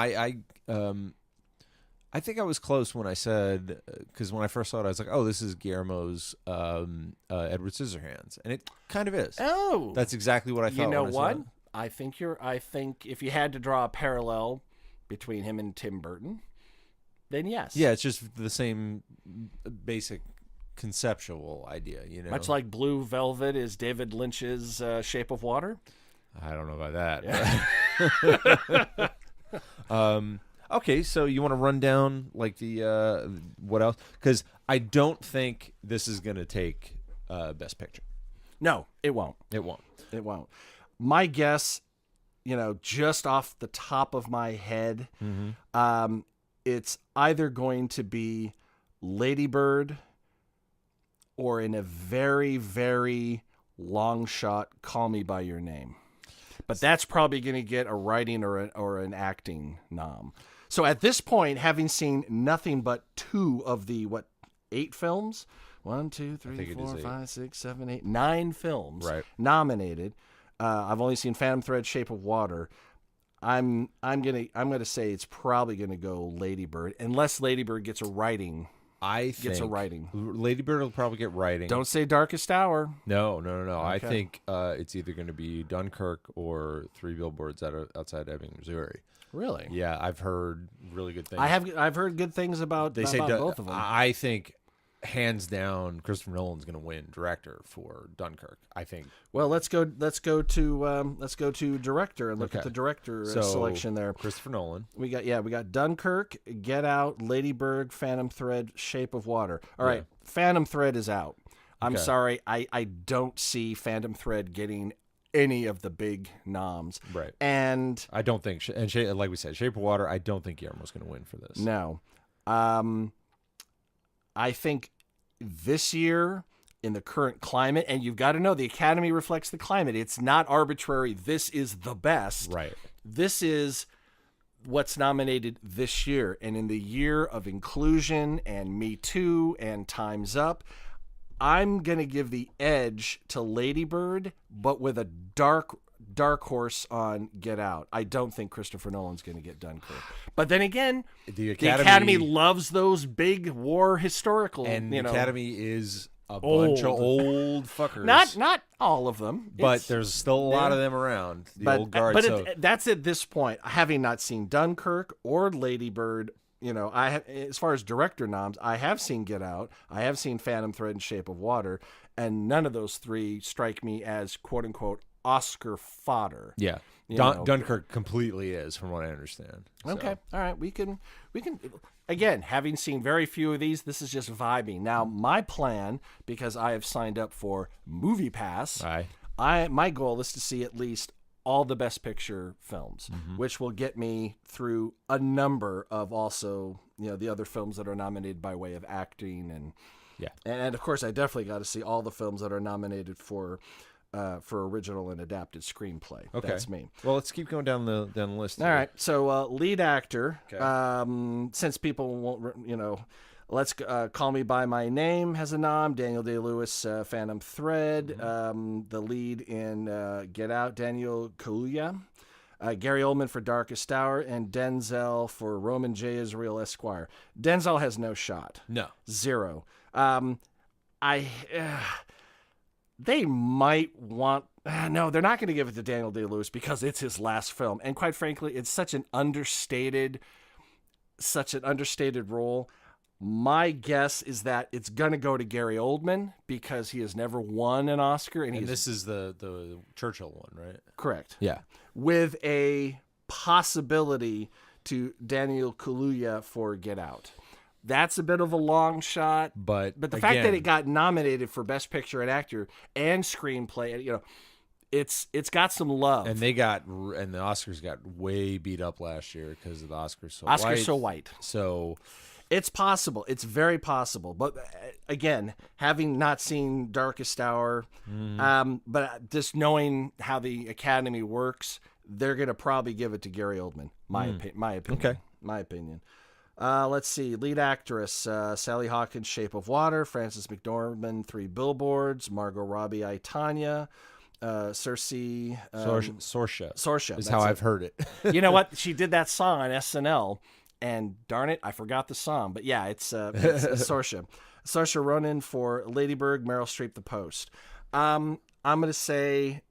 I think I was close when I said, because when I first saw it, I was like, oh, this is Guillermo's Edward Scissorhands, and it kind of is. Oh, That's exactly what I thought. you know when I saw what? it. I think if you had to draw a parallel between him and Tim Burton, then yes. Yeah, it's just the same basic conceptual idea, Much like Blue Velvet is David Lynch's Shape of Water. I don't know about that. but- Okay, so you want to run down like the what else? Because I don't think this is going to take Best Picture. No, it won't. It won't. It won't. My guess, just off the top of my head, it's either going to be Lady Bird or in a very, very long shot, Call Me By Your Name. But that's probably going to get a writing or an acting nom. So at this point, having seen nothing but 2 of the, 8 films? 1, 2, 3, think it 4, is 5, 6, 7, 8, 9 films Right. nominated. I've only seen Phantom Thread, Shape of Water. I'm gonna say it's probably gonna go Lady Bird, unless Lady Bird gets a writing. Gets a writing. Lady Bird will probably get writing. Don't say Darkest Hour. No. I Okay. think it's either going to be Dunkirk or Three Billboards Outside Ebbing, Missouri. Really? Yeah, I've heard really good things. I've heard good things about. They say both of them. I think hands down, Christopher Nolan's going to win director for Dunkirk. I think. Well, let's go to director and look at Okay. the director So, selection there. Christopher Nolan. We got Dunkirk, Get Out, Lady Bird, Phantom Thread, Shape of Water. All right, Phantom Thread is out. I'm Okay. sorry, I don't see Phantom Thread getting any of the big noms. Right. And I don't think, like we said, Shape of Water. I don't think Guillermo's going to win for this. no, I think this year in the current climate, and you've got to know the Academy reflects the climate. It's not arbitrary. This is the best. Right. This is what's nominated this year. And in the year of inclusion and Me Too and Time's Up, I'm going to give the edge to Lady Bird, but with a dark horse on Get Out. I don't think Christopher Nolan's going to get Dunkirk. But then again, The the Academy loves those big war historical, And the Academy is a Old. bunch of old fuckers. Not all of them. But It's- there's still a lot of them around. The old guard. But so, that's at this point. Having not seen Dunkirk or Lady Bird, I have, as far as director noms, I have seen Get Out, I have seen Phantom Thread and Shape of Water, and none of those 3 strike me as quote unquote Oscar fodder. yeah. you know. Dunkirk completely is, from what I understand. So, Okay, all right, we can again, having seen very few of these, this is just vibing. Now, my plan, because I have signed up for Movie Pass, Aye. my goal is to see at least all the Best Picture films, Mm-hmm. which will get me through a number of also, the other films that are nominated by way of acting Yeah. and of course I definitely got to see all the films that are nominated for original and adapted screenplay. Okay. That's me. Well, let's keep going down the list. All right. So lead actor, Okay. since people won't, let's Call Me By My Name has a nom. Daniel Day-Lewis, Phantom Thread. The lead in Get Out, Daniel Kaluuya. Gary Oldman for Darkest Hour, and Denzel for Roman J. Israel Esquire. Denzel has no shot. No. 0. They might want. No, they're not going to give it to Daniel Day-Lewis because it's his last film, and quite frankly, it's such an understated role. My guess is that it's going to go to Gary Oldman because he has never won an Oscar, and he's This is the Churchill one, right? correct. Yeah. With a possibility to Daniel Kaluuya for Get Out. That's a bit of a long shot, But the fact that again- it got nominated for Best Picture and Actor and Screenplay, it's got some love. And the Oscars got way beat up last year because of the Oscars so Oscar white. so white. So It's possible. It's very possible. But again, having not seen Darkest Hour, but just knowing how the Academy works, they're going to probably give it to Gary Oldman. My opinion. Okay. My opinion. Let's see. Lead actress, Sally Hawkins, Shape of Water. Frances McDormand, Three Billboards. Margot Robbie, I, Tonya. Cersei. Sorsha Sorsha, is that's how it. I've heard it. You know what? She did that song on SNL, and darn it, I forgot the song. But yeah, it's Saoirse. Saoirse Ronan for Lady Bird, Meryl Streep, The Post. I'm going to say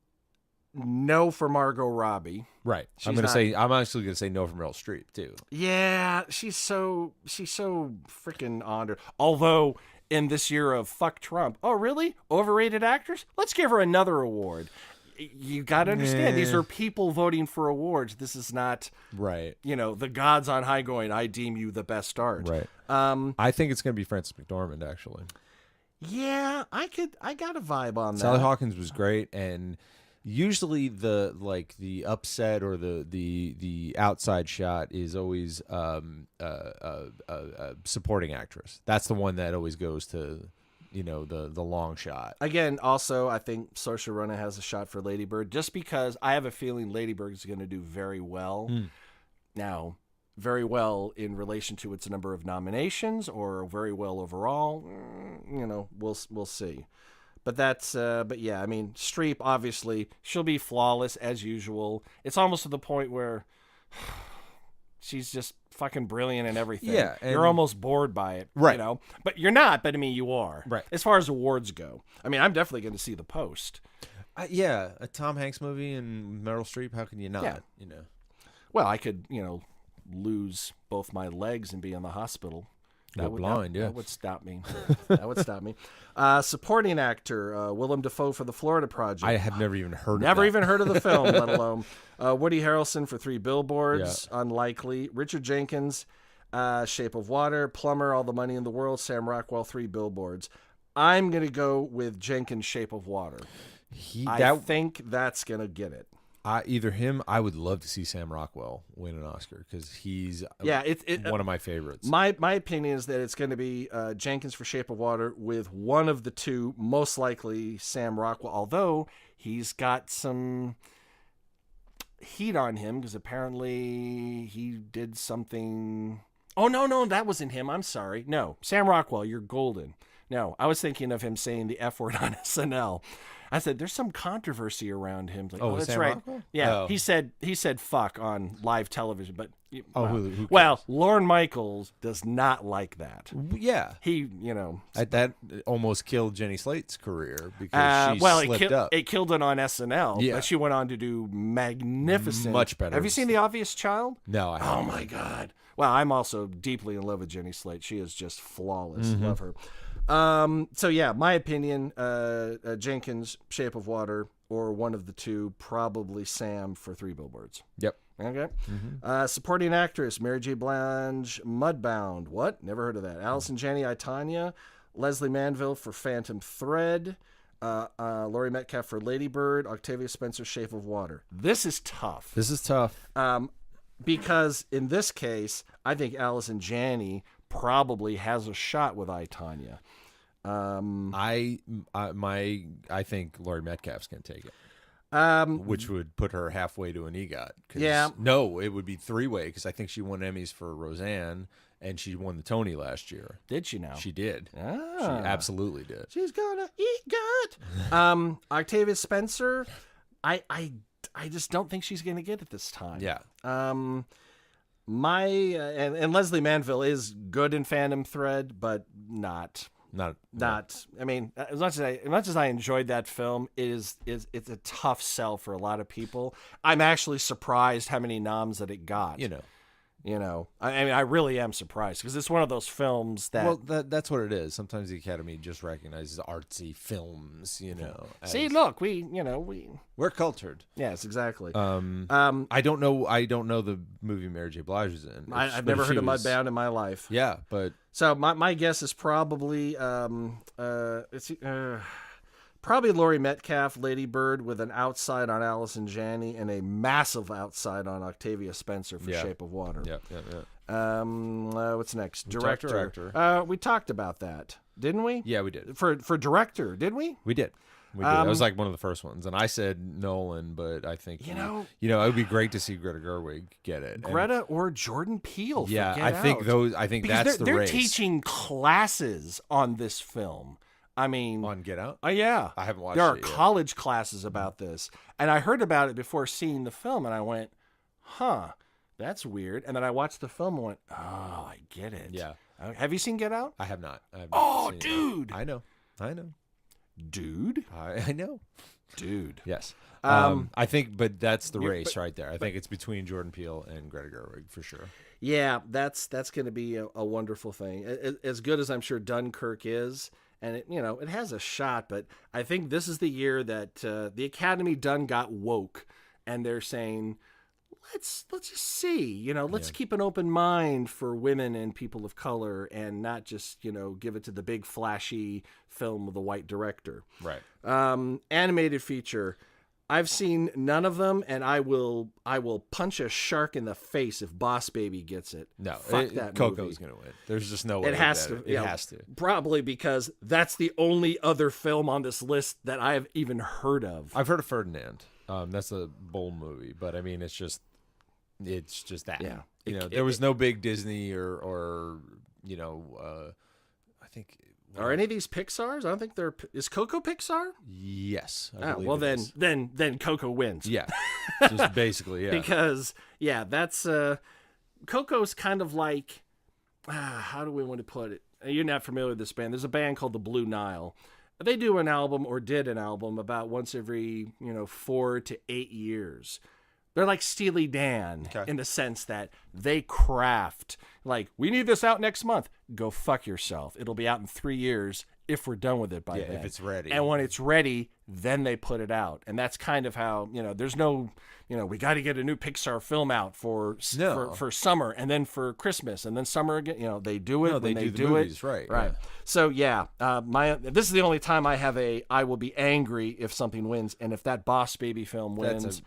no for Margot Robbie. Right. She's I'm actually gonna say no from Meryl Streep too. Yeah, she's so freaking honored. Although in this year of fuck Trump, oh really? Overrated actors? Let's give her another award. you got to understand, these are people voting for awards. This is not, Right. the gods on high going, I deem you the best art. Right. I think it's going to be Frances McDormand, actually. Yeah, I got a vibe on that. Sally Hawkins was great, and usually the upset or the outside shot is always a supporting actress. That's the one that always goes to the long shot. Again, also, I think Saoirse Ronan has a shot for Lady Bird, just because I have a feeling Lady Bird is going to do very well. Now, very well in relation to its number of nominations, or very well overall. We'll see. But but yeah, I mean, Streep, obviously, she'll be flawless as usual. It's almost to the point where she's just fucking brilliant in everything. Yeah, you're almost bored by it, right? But you're not. But I mean, you are. Right. As far as awards go, I mean, I'm definitely going to see The Post. Yeah, a Tom Hanks movie and Meryl Streep. How can you not? Yeah. Well, I could, lose both my legs and be in the hospital. Not blind, yeah. That would stop me. That would stop me. Supporting actor, Willem Dafoe for The Florida Project. I have never even heard Never of that. even heard of the film, let alone. Woody Harrelson for 3 Billboards. Yeah. Unlikely. Richard Jenkins, Shape of Water. Plumber, All the Money in the World. Sam Rockwell, 3 Billboards. I'm going to go with Jenkins' Shape of Water. I think that's going to get it. Either him, I would love to see Sam Rockwell win an Oscar because he's one of my favorites. My opinion is that it's going to be Jenkins for Shape of Water with one of the two, most likely Sam Rockwell, although he's got some heat on him because apparently he did something. Oh, no, that wasn't him. I'm sorry. No, Sam Rockwell, you're golden. No, I was thinking of him saying the F word on SNL. I said, there's some controversy around him. Like, that's Sam right. Rockwell? Yeah, Oh. He said fuck on live television, but who well, Lorne Michaels does not like that. Yeah. He, That almost killed Jenny Slate's career because she slipped up. it killed it on SNL, Yeah. but she went on to do magnificent. Much better. Have you seen The Obvious Child? No, I haven't. Oh my God. Well, I'm also deeply in love with Jenny Slate. She is just flawless. Mm-hmm. Love her. So yeah, my opinion, Jenkins, Shape of Water, or one of the two, probably Sam for 3 Billboards. Yep. Okay. Mm-hmm. Supporting actress, Mary J. Blige, Mudbound. What? Never heard of that. Allison Janney, I, Tonya. Leslie Manville for Phantom Thread. Laurie Metcalf for Lady Bird. Octavia Spencer, Shape of Water. This is tough. This is tough. Because in this case, I think Allison Janney probably has a shot with I, Tonya. I think Laurie Metcalf's gonna take it, which would put her halfway to an EGOT. Yeah. No, it would be 3-way because I think she won Emmys for Roseanne and she won the Tony last year. Did she now? She did. She Ah. absolutely did. She's gonna EGOT. Octavia Spencer, I just don't think she's gonna get it this time. Yeah. And Leslie Manville is good in Phantom Thread, but not. I mean, as much as I enjoyed that film, it's a tough sell for a lot of people. I'm actually surprised how many noms that it got. I mean, I really am surprised because it's one of those films that. Well, that's what it is. Sometimes the Academy just recognizes artsy films. See, look, we're cultured. Yes, exactly. I don't know the movie Mary J. Blige is in. I've never heard of Mudbound in my life. Yeah, but So my guess is probably probably Laurie Metcalf, Lady Bird, with an outside on Allison Janney and a massive outside on Octavia Spencer for Shape of Water. yeah. What's next? talked Director. director. We talked about that, didn't we? Yeah, we did. For director, did we? We did. That was like one of the first ones, and I said Nolan, but I think it would be great to see Greta Gerwig get it. Greta or Jordan Peele. Yeah, for I Get think Out. those. I think Because that's the they're race. teaching classes on this film. I mean, on Get Out. Oh yeah, I haven't watched There are it yet. college classes about this, and I heard about it before seeing the film, and I went, "Huh, that's weird." And then I watched the film and went, "Oh, I get it." Yeah. Have you seen Get Out? I have not. Oh, seen it. dude. I know. Dude. I know. Dude. Yes. I think, but that's the race right there. I think it's between Jordan Peele and Greta Gerwig for sure. Yeah, that's going to be a wonderful thing. As good as I'm sure Dunkirk is, and it has a shot. But I think this is the year that the Academy done got woke, and they're saying, let's just see, let's keep an open mind for women and people of color, and not just give it to the big flashy film with a white director. Right. Animated feature. I've seen none of them, and I will punch a shark in the face if Boss Baby gets it. No, Fuck that Coco's movie. going to win. There's just no way. It has that to. It has to. Probably because that's the only other film on this list that I have even heard of. I've heard of Ferdinand. That's a bold movie, but I mean, it's just that. Yeah. There was no big Disney or I think. Are any of these Pixar's? I don't think they're. Is Coco Pixar? Yes. I Oh, believe well, it is. then Coco wins. Yeah. Just basically, yeah. Because that's Coco's kind of like how do we want to put it? You're not familiar with this band. There's a band called the Blue Nile. They do an album, or did an album, about once every 4 to 8 years. They're like Steely Dan in the sense that they craft, like, we need this out next month. Go fuck yourself. It'll be out in 3 years if we're done with it by then. if it's ready. And when it's ready, then they put it out. And that's kind of how, there's no, we got to get a new Pixar film out for summer, and then for Christmas, and then summer again. They do it. No, when they do the do movies, it. right, Right. yeah. So this is the only time I have I will be angry if something wins, and if that Boss Baby film wins,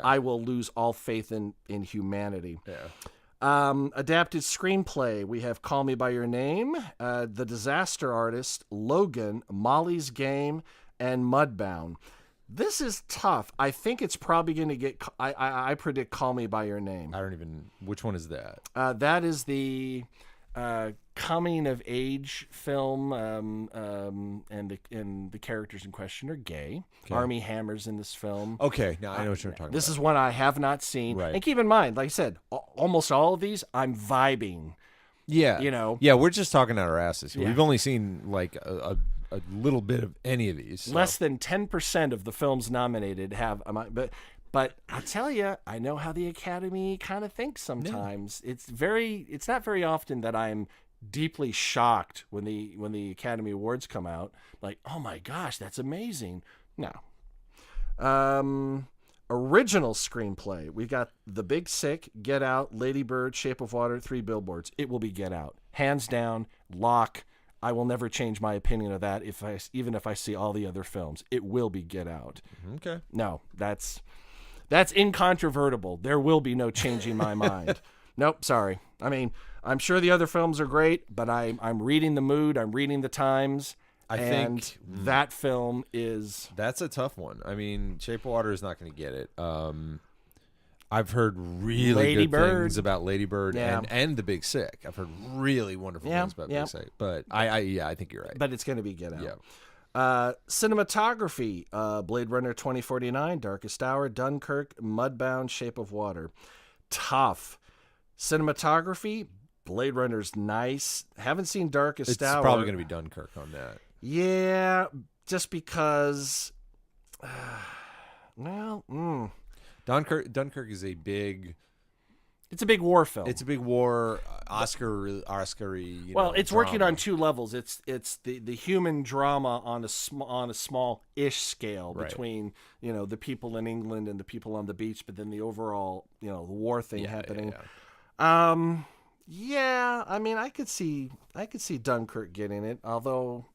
I will lose all faith in humanity. Yeah. Adapted screenplay. We have Call Me by Your Name, The Disaster Artist, Logan, Molly's Game, and Mudbound. This is tough. I think it's probably going to get. I predict Call Me by Your Name. I don't even. Which one is that? That is the coming of age film, and the characters in question are gay. Okay. Armie Hammer's in this film. Okay, now I know what you're talking This about. is one I have not seen. Right. And keep in mind, like I said, almost all of these I'm vibing. Yeah. Yeah, we're just talking out our asses here. Yeah. We've only seen like a little bit of any of these. So. Less than 10% of the films nominated have, but I'll tell you, I know how the Academy kind of thinks sometimes. Yeah. It's not very often that I'm deeply shocked when the Academy Awards come out. Like, oh my gosh, that's amazing. No. Original screenplay. We got The Big Sick, Get Out, Lady Bird, Shape of Water, 3 Billboards. It will be Get Out. Hands down, lock. I will never change my opinion of that even if I see all the other films. It will be Get Out. Okay. No, that's incontrovertible. There will be no changing my mind. Nope, sorry. I mean, I'm sure the other films are great, but I'm reading the mood, I'm reading the times. I and think that film is. That's a tough one. I mean, Shape of Water is not going to get it. I've heard really Lady good Bird. things about Lady Bird Yeah. and The Big Sick. I've heard really wonderful things about Big Sick. But I think you're right. But it's going to be Get Out. Yeah. Cinematography, Blade Runner 2049, Darkest Hour, Dunkirk, Mudbound, Shape of Water. Tough. Cinematography, Blade Runner's nice. Haven't seen Darkest Hour. It's probably going to be Dunkirk on that. Yeah, just because. Dunkirk is a big. It's a big war film. It's a big war, Oscar-y. Well, it's drama. working on two levels. It's the human drama on a small-ish scale Right. between the people in England and the people on the beach, but then the overall the war thing happening. Yeah. I mean, I could see Dunkirk getting it. Although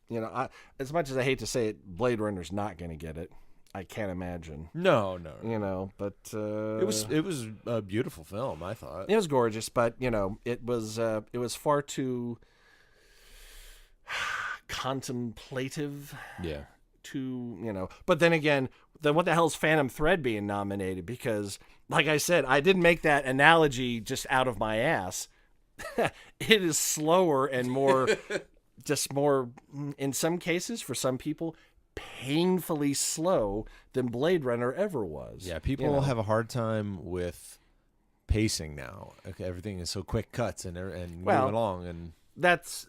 as much as I hate to say it, Blade Runner's not going to get it. I can't imagine. No. But It was a beautiful film, I thought. it was gorgeous, but it was far too contemplative. Yeah. But then again, what the hell is Phantom Thread being nominated? Because, like I said, I didn't make that analogy just out of my ass. It is slower and more, just more, in some cases, for some people, painfully slow than Blade Runner ever was. Yeah, people have a hard time with pacing now. Okay, everything is so quick cuts and moving along, and That's,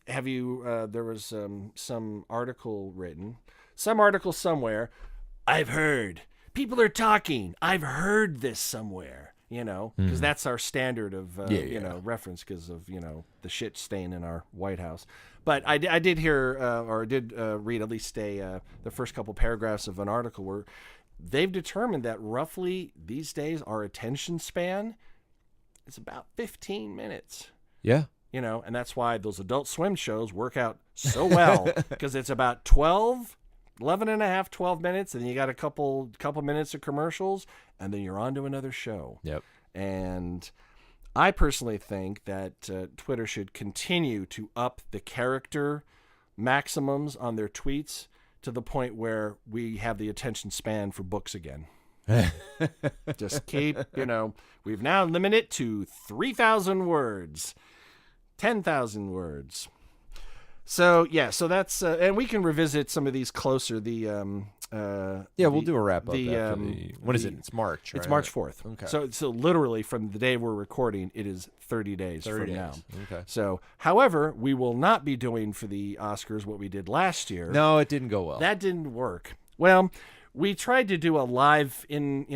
have you, there was some article somewhere, I've heard, people are talking, I've heard this somewhere. You know, because that's our standard of Yeah. reference because of the shit stain in our White House. But I did hear or did read at least the first couple paragraphs of an article where they've determined that roughly these days our attention span is about 15 minutes. Yeah. And that's why those Adult Swim shows work out so well because it's about 11 and a half, 12 minutes, and then you got a couple minutes of commercials, and then you're on to another show. Yep. And I personally think that Twitter should continue to up the character maximums on their tweets to the point where we have the attention span for books again. Just keep, we've now limited it to 3,000 words, 10,000 words. So that's and we can revisit some of these closer. We'll do a wrap up. When is it? It's March. It's right? March 4th. Okay. So literally from the day we're recording, it is 30 days 30 from days. now. Okay. So, however, we will not be doing for the Oscars what we did last year. No, it didn't go well. That didn't work. Well, we tried to do a live in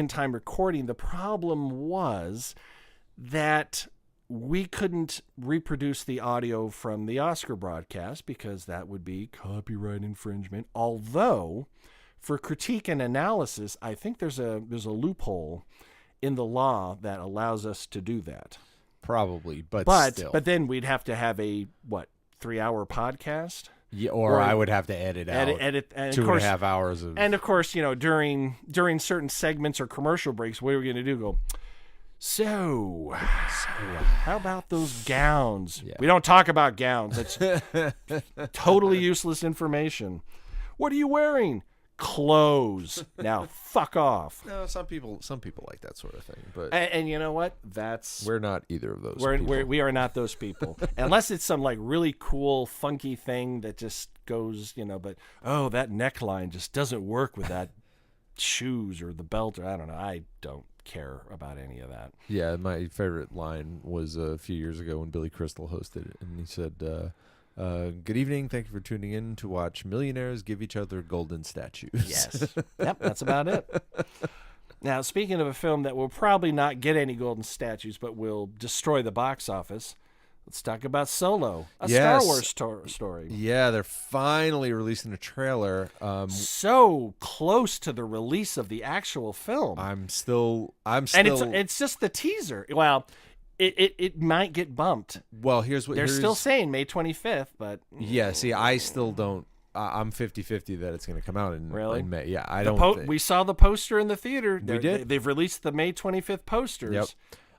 time recording. The problem was that we couldn't reproduce the audio from the Oscar broadcast because that would be copyright infringement. Although, for critique and analysis, I think there's a loophole in the law that allows us to do that. Probably, but still. But then we'd have to have a 3-hour podcast. Yeah, or I would have to edit out edit and 2.5 hours of. And of course, during certain segments or commercial breaks, what are we going to do? Go. So, how about those gowns? Yeah. We don't talk about gowns. That's totally useless information. What are you wearing? Clothes. Now, fuck off. No, some people like that sort of thing, but And you know what? we're not either of those. We are not those people. Unless it's some really cool, funky thing that just goes, but that neckline just doesn't work with that shoes or the belt, or I don't know. I don't care about any of that. Yeah, my favorite line was a few years ago when Billy Crystal hosted it, and he said, good evening, thank you for tuning in to watch millionaires give each other golden statues. Yes. Yep, that's about it. Now, speaking of a film that will probably not get any golden statues, but will destroy the box office, let's talk about Solo, a Yes. Star Wars story. Yeah, they're finally releasing a trailer. So close to the release of the actual film. I'm still and it's just the teaser. Well, it might get bumped. well, here's what They're still saying May 25th, but Yeah, see, I still don't. I'm 50-50 that it's going to come out in in May. Yeah, I don't. think. we saw the poster in the theater. We did. They've released the May 25th posters. Yep.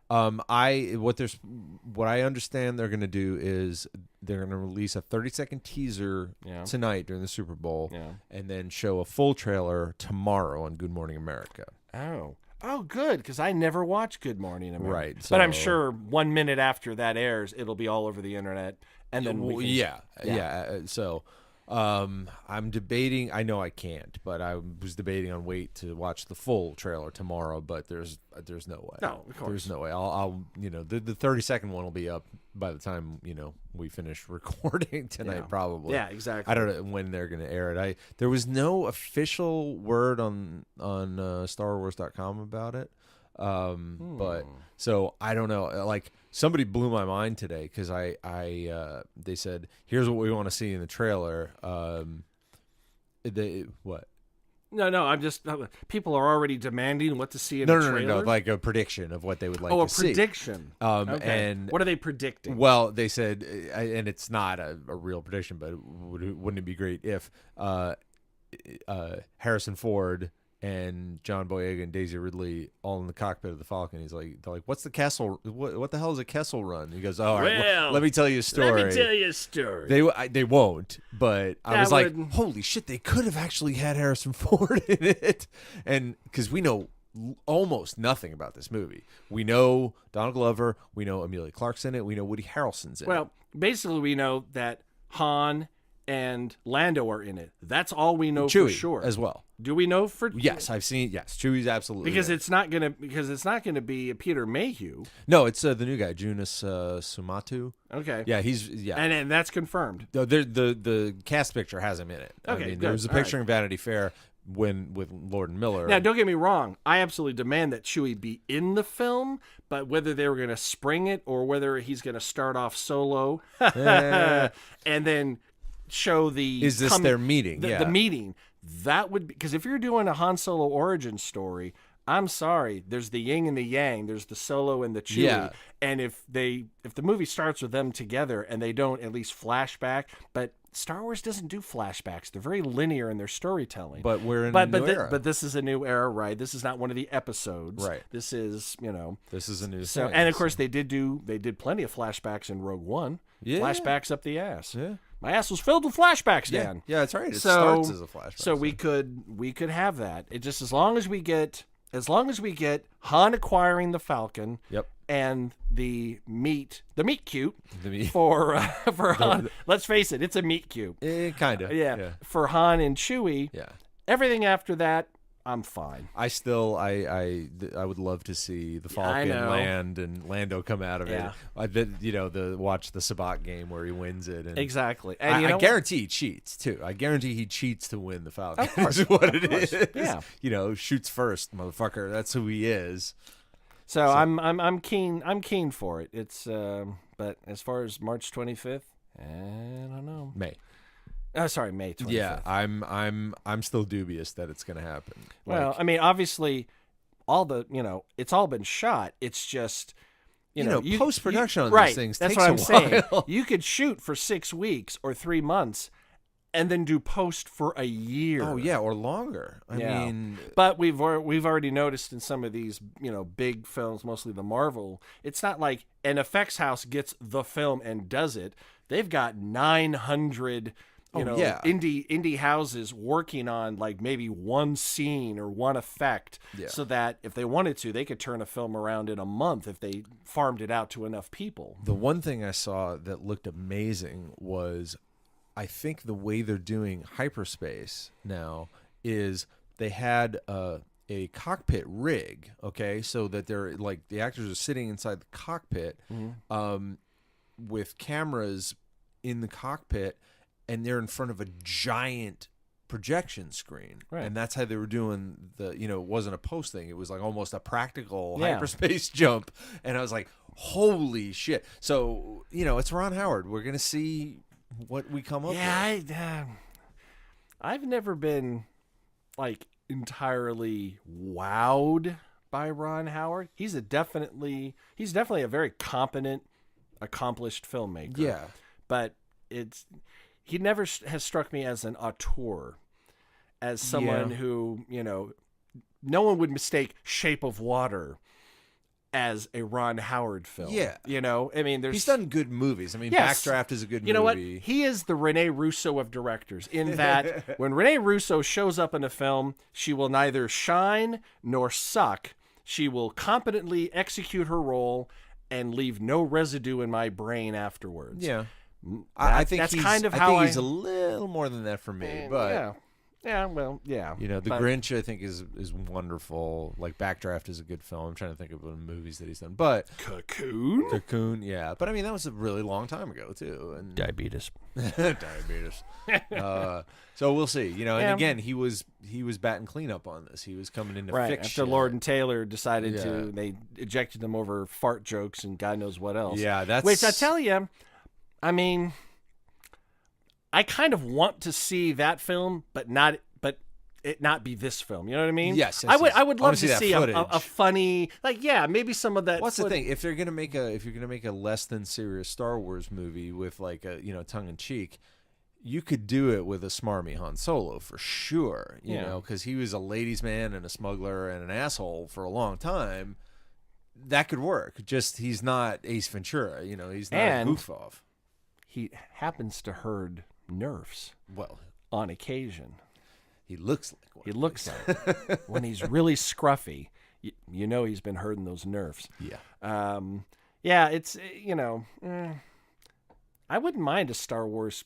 What I understand they're going to do is they're going to release a 30-second teaser tonight during the Super Bowl, and then show a full trailer tomorrow on Good Morning America. Oh, good, because I never watched Good Morning America. Right, but I'm so- sure 1 minute after that airs, it'll be all over the internet, and then we can, So, I'm debating. I know I can't, but I was debating on wait to watch the full trailer tomorrow. But there's no way. No, of course. There's no way. I'll the 30-second one will be up by the time we finish recording tonight. Probably. Yeah, exactly. I don't know when they're going to air it. There was no official word on StarWars.com about it. But so I don't know. Like somebody blew my mind today because they said, here's what we want to see in the trailer. What? No, I'm just people are already demanding what to see in the trailer. No, like a prediction of what they would like a to see. prediction. Okay. And what are they predicting? Well, they said, and it's not a real prediction, but wouldn't it be great if Harrison Ford and John Boyega and Daisy Ridley all in the cockpit of the Falcon? They're like, what's the Kessel? What the hell is a Kessel Run? He goes, all right, well, let me tell you a story. Let me tell you a story. They won't, but I was like, would- holy shit, they could have actually had Harrison Ford in it, and because we know almost nothing about this movie. We know Donald Glover, we know Emilia Clarke's in it, we know Woody Harrelson's in it. Well, basically, we know that Han and Lando are in it. That's all we know Chewie for sure. as well. Do we know for? Yes, I've seen. Yes, Chewie's absolutely Because in it. it's not gonna be Peter Mayhew. No, it's the new guy, Jonas Sumatu. Okay. Yeah, he's and that's confirmed. The cast picture has him in it. Okay, I mean, good. there was a All picture right. in Vanity Fair, with Lord and Miller. Now, don't get me wrong. I absolutely demand that Chewie be in the film, but whether they were going to spring it or whether he's going to start off solo and then show the Is this their meeting? The meeting. That would be, because if you're doing a Han Solo origin story, I'm sorry, there's the yin and the yang, there's the Solo and the Chewie. Yeah. And if the movie starts with them together and they don't at least flashback, but Star Wars doesn't do flashbacks. They're very linear in their storytelling. But we're in a new era. But this is a new era, right? This is not one of the episodes. Right. This is, This is a new so thing. and of course they did plenty of flashbacks in Rogue One. Yeah. Flashbacks up the ass. Yeah. My ass was filled with flashbacks, Dan. Yeah, that's right. It So starts as a flashback. So we could have that. It just as long as we get Han acquiring the Falcon. Yep. And the meat cute The meat. for Han. Let's face it, it's a meat cute. Kind of. Yeah. For Han and Chewie. Yeah. Everything after that, I'm fine. I still, I would love to see the Falcon know. land and Lando come out of Yeah. it. I bet, watch the Sabacc game where he wins it. And Exactly. And I you know what? guarantee he cheats too. I guarantee he cheats to win the Falcon. Of course. That's what it is. Yeah. Shoots first, motherfucker. That's who he is. So I'm keen for it. It's but as far as March 25th, I don't know. May. Sorry, May 25th. Yeah, I'm still dubious that it's going to happen. Well, I mean, obviously, it's all been shot. It's just, post-production on right, these things that's takes what I'm saying. while. You could shoot for 6 weeks or 3 months, and then do post for a year. Oh yeah, or longer. I Yeah. mean, But we've already noticed in some of these, big films, mostly the Marvel, it's not like an effects house gets the film and does it. They've got 900 yeah. indie houses working on like maybe one scene or one effect, so that if they wanted to, they could turn a film around in a month if they farmed it out to enough people. the one thing I saw that looked amazing was, I think the way they're doing hyperspace now is they had a cockpit rig, okay, so that they're like the actors are sitting inside the cockpit, with cameras in the cockpit, and they're in front of a giant projection screen, Right. and that's how they were doing the. It wasn't a post thing; it was like almost a practical Yeah. hyperspace jump, and I was like, "Holy shit!" So it's Ron Howard. We're gonna see what we come up with. Yeah, I've never been like entirely wowed by Ron Howard. He's definitely a very competent, accomplished filmmaker. Yeah. But he never has struck me as an auteur, as someone Yeah. who, no one would mistake Shape of Water as a Ron Howard film. Yeah. I mean, there's He's done good movies. I mean, Yes. Backdraft is a good movie. You know what? He is the Rene Russo of directors, in that when Rene Russo shows up in a film, she will neither shine nor suck. She will competently execute her role and leave no residue in my brain afterwards. Yeah. I think that's he's, kind of I how think I- he's a little more than that for me, but yeah, well, yeah. the But- Grinch I think is wonderful. Like Backdraft is a good film. I'm trying to think of the movies that he's done, but Cocoon? Cocoon, yeah. But I mean that was a really long time ago too, and Diabetes. diabetes. So we'll see. And Yeah. again, he was batting cleanup on this. He was coming in to Right, fix after shit. Lord and Taylor decided Yeah. to, they ejected him over fart jokes and God knows what else. Yeah, that's Which I tell you, I mean, I kind of want to see that film, but it not be this film. You know what I mean? Yes, I would. yes. I would I wanna love see to that see a footage. funny, like, maybe some of that. What's the thing? If you're gonna make a less than serious Star Wars movie with like a tongue in cheek, you could do it with a smarmy Han Solo for sure. You Yeah. know, because he was a ladies' man and a smuggler and an asshole for a long time. That could work. Just he's not Ace Ventura. He's not And- a goof off. He happens to herd Nerfs Well, on occasion. he looks like one. He looks like when he's really scruffy. You know he's been herding those Nerfs. Yeah. Yeah, it's I wouldn't mind a Star Wars.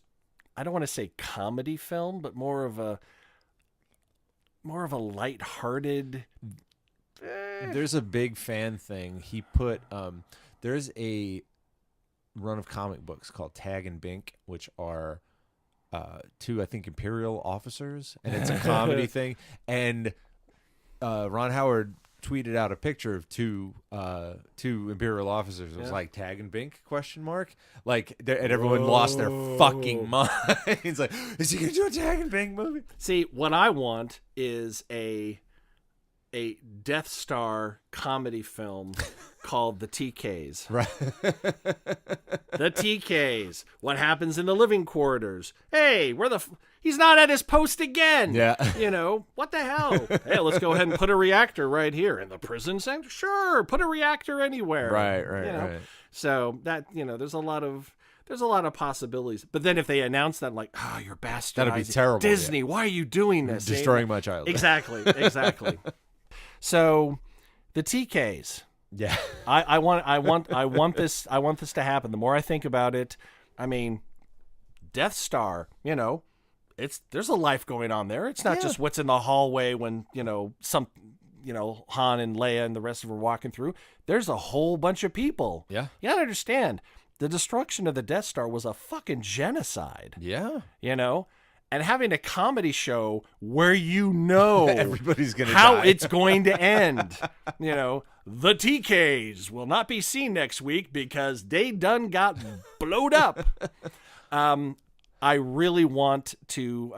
I don't want to say comedy film, but more of a lighthearted. There's a big fan thing. He put there's a run of comic books called Tag and Bink, which are two, I think, Imperial officers, and it's a comedy thing. And Ron Howard tweeted out a picture of two Imperial officers. It was like Tag and Bink ? Like, and everyone lost their fucking mind. It's like, is he gonna do a Tag and Bink movie? See, what I want is a Death Star comedy film called The TKs. Right. The TKs. What happens in the living quarters? Hey, he's not at his post again. Yeah. You know, what the hell? Hey, let's go ahead and put a reactor right here in the prison center. Sure, put a reactor anywhere. Right. You know? Right. So that, there's a lot of possibilities. But then if they announce that, like, oh, you're bastardizing That'd be terrible, Disney, why are you doing this? Destroying my childhood. Exactly. So the TKs. Yeah. I want this to happen. The more I think about it, I mean, Death Star, there's a life going on there. It's not just what's in the hallway when, Han and Leia and the rest of them are walking through. There's a whole bunch of people. Yeah. You gotta understand, the destruction of the Death Star was a fucking genocide. Yeah. And having a comedy show where everybody's gonna how die. it's going to end. The TKs will not be seen next week because they done got blowed up. I really want to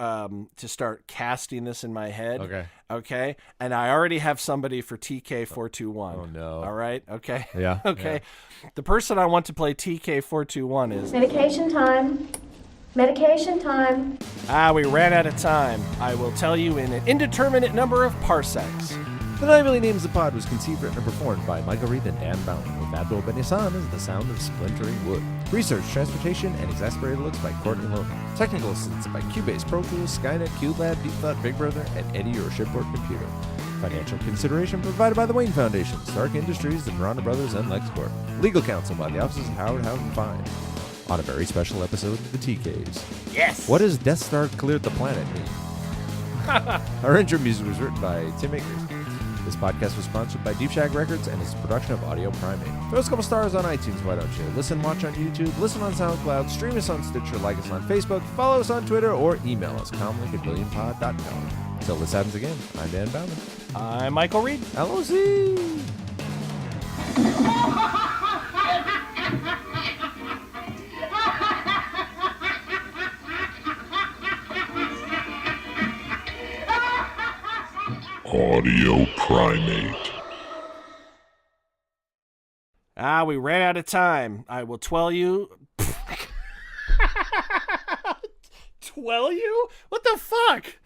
start casting this in my head. Okay. And I already have somebody for TK421. Oh no. All right. Okay. Yeah. Okay. Yeah. The person I want to play TK421 is Medication time. Medication time. we ran out of time. I will tell you in an indeterminate number of parsecs. The Nine Million Names of Pod was conceived, written, and performed by Michael Reed and Dan Bowman, with Abdul Ben-Hassan as the sound of splintering wood. Research, transportation, and exasperated looks by Courtney Loman. Technical assistance by Cubase, Pro Tools, Skynet, QLab, Deep Thought, Big Brother, and Eddie, your shipboard computer. Financial consideration provided by the Wayne Foundation, Stark Industries, the Miranda Brothers, and LexCorp. Legal counsel by the offices of Howard and Fine. On a very special episode of the TKs. Yes. What does Death Star cleared the planet mean? Our intro music was written by Tim Akers. This podcast was sponsored by Deep Shack Records and is a production of Audio Primate. Throw us a couple stars on iTunes, why don't you? Listen, watch on YouTube, listen on SoundCloud, stream us on Stitcher, like us on Facebook, follow us on Twitter, or email us, comlink@billionpod.com. Until this happens again, I'm Dan Bowman. I'm Michael Reed. LOC! Audio Primate. We ran out of time. I will tell you. Twell you? What the fuck?